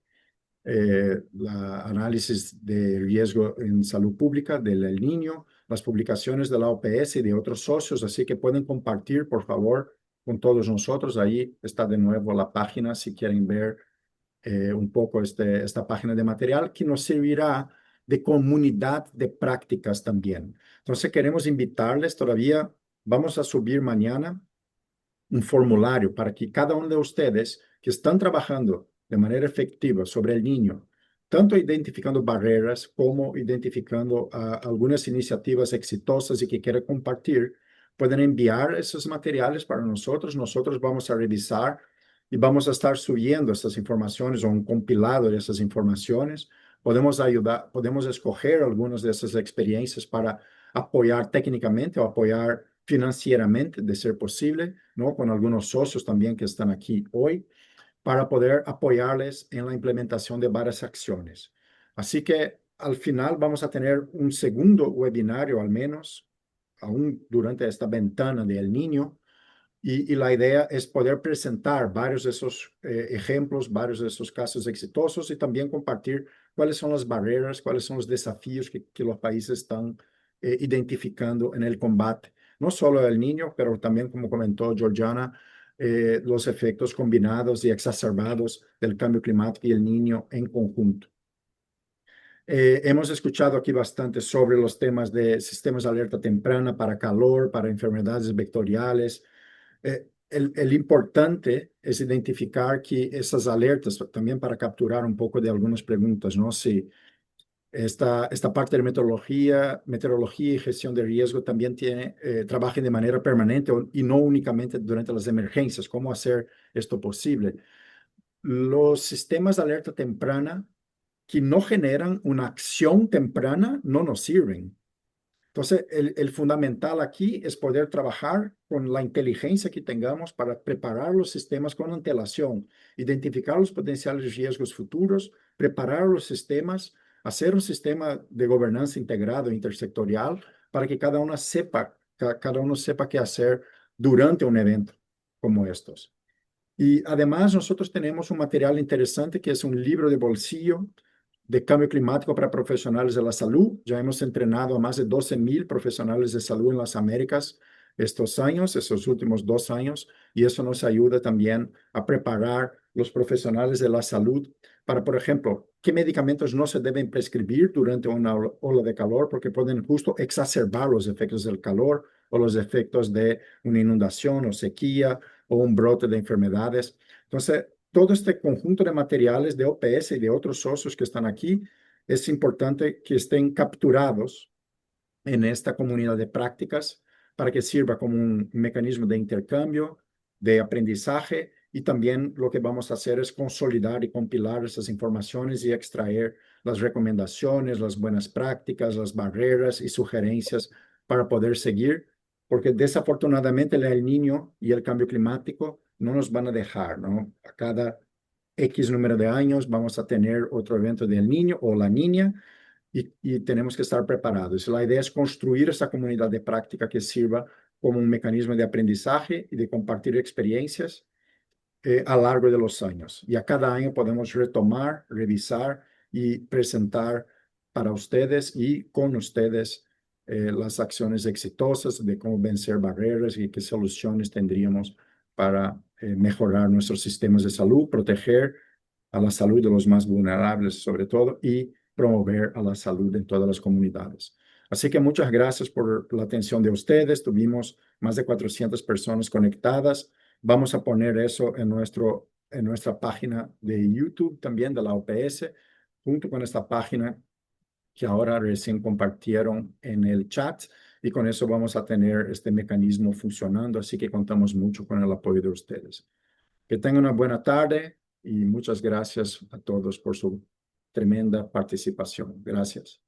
la análisis de riesgo en salud pública del El Niño, las publicaciones de la OPS y de otros socios, así que pueden compartir, por favor, con todos nosotros. Ahí está de nuevo la página si quieren ver un poco esta página de material que nos servirá de comunidad de prácticas también. Entonces queremos invitarles todavía, vamos a subir mañana un formulario para que cada uno de ustedes que están trabajando de manera efectiva sobre el niño, tanto identificando barreras como identificando algunas iniciativas exitosas y que quieran compartir, pueden enviar esos materiales para nosotros. Nosotros vamos a revisar y vamos a estar subiendo estas informaciones o un compilado de esas informaciones. Podemos ayudar, podemos escoger algunas de esas experiencias para apoyar técnicamente o apoyar financieramente, de ser posible, ¿no?, con algunos socios también que están aquí hoy, para poder apoyarles en la implementación de varias acciones. Así que al final vamos a tener un segundo webinario, al menos, aún durante esta ventana de El Niño, y la idea es poder presentar varios de esos ejemplos, varios de esos casos exitosos y también compartir cuáles son las barreras, cuáles son los desafíos que los países están identificando en el combate. No solo El Niño, pero también, como comentó Georgiana, los efectos combinados y exacerbados del cambio climático y El Niño en conjunto. Hemos escuchado aquí bastante sobre los temas de sistemas de alerta temprana para calor, para enfermedades vectoriales. El importante es identificar que esas alertas, también para capturar un poco de algunas preguntas, ¿no? Si esta parte de meteorología y gestión de riesgo también trabajen de manera permanente y no únicamente durante las emergencias. ¿Cómo hacer esto posible? Los sistemas de alerta temprana que no generan una acción temprana no nos sirven. Entonces, el fundamental aquí es poder trabajar con la inteligencia que tengamos para preparar los sistemas con antelación, identificar los potenciales riesgos futuros, preparar los sistemas, hacer un sistema de gobernanza integrado intersectorial para que cada uno sepa qué hacer durante un evento como estos. Y además nosotros tenemos un material interesante que es un libro de bolsillo de cambio climático para profesionales de la salud. Ya hemos entrenado a más de 12,000 profesionales de salud en las Américas estos últimos 2 años, y eso nos ayuda también a preparar los profesionales de la salud para, por ejemplo, qué medicamentos no se deben prescribir durante una ola de calor porque pueden justo exacerbar los efectos del calor o los efectos de una inundación o sequía o un brote de enfermedades. Entonces, todo este conjunto de materiales de OPS y de otros socios que están aquí, es importante que estén capturados en esta comunidad de prácticas para que sirva como un mecanismo de intercambio, de aprendizaje, y también lo que vamos a hacer es consolidar y compilar esas informaciones y extraer las recomendaciones, las buenas prácticas, las barreras y sugerencias para poder seguir, porque desafortunadamente el Niño y el cambio climático no nos van a dejar, ¿no? A cada X número de años vamos a tener otro evento del Niño o la Niña, y tenemos que estar preparados. La idea es construir esa comunidad de práctica que sirva como un mecanismo de aprendizaje y de compartir experiencias a lo largo de los años. Y a cada año podemos retomar, revisar y presentar para ustedes y con ustedes las acciones exitosas de cómo vencer barreras y qué soluciones tendríamos para mejorar nuestros sistemas de salud, proteger a la salud de los más vulnerables sobre todo, y promover a la salud en todas las comunidades. Así que muchas gracias por la atención de ustedes. Tuvimos más de 400 personas conectadas. Vamos a poner eso en nuestra página de YouTube también de la OPS, junto con esta página que ahora recién compartieron en el chat, y con eso vamos a tener este mecanismo funcionando, así que contamos mucho con el apoyo de ustedes. Que tengan una buena tarde y muchas gracias a todos por su tremenda participación. Gracias.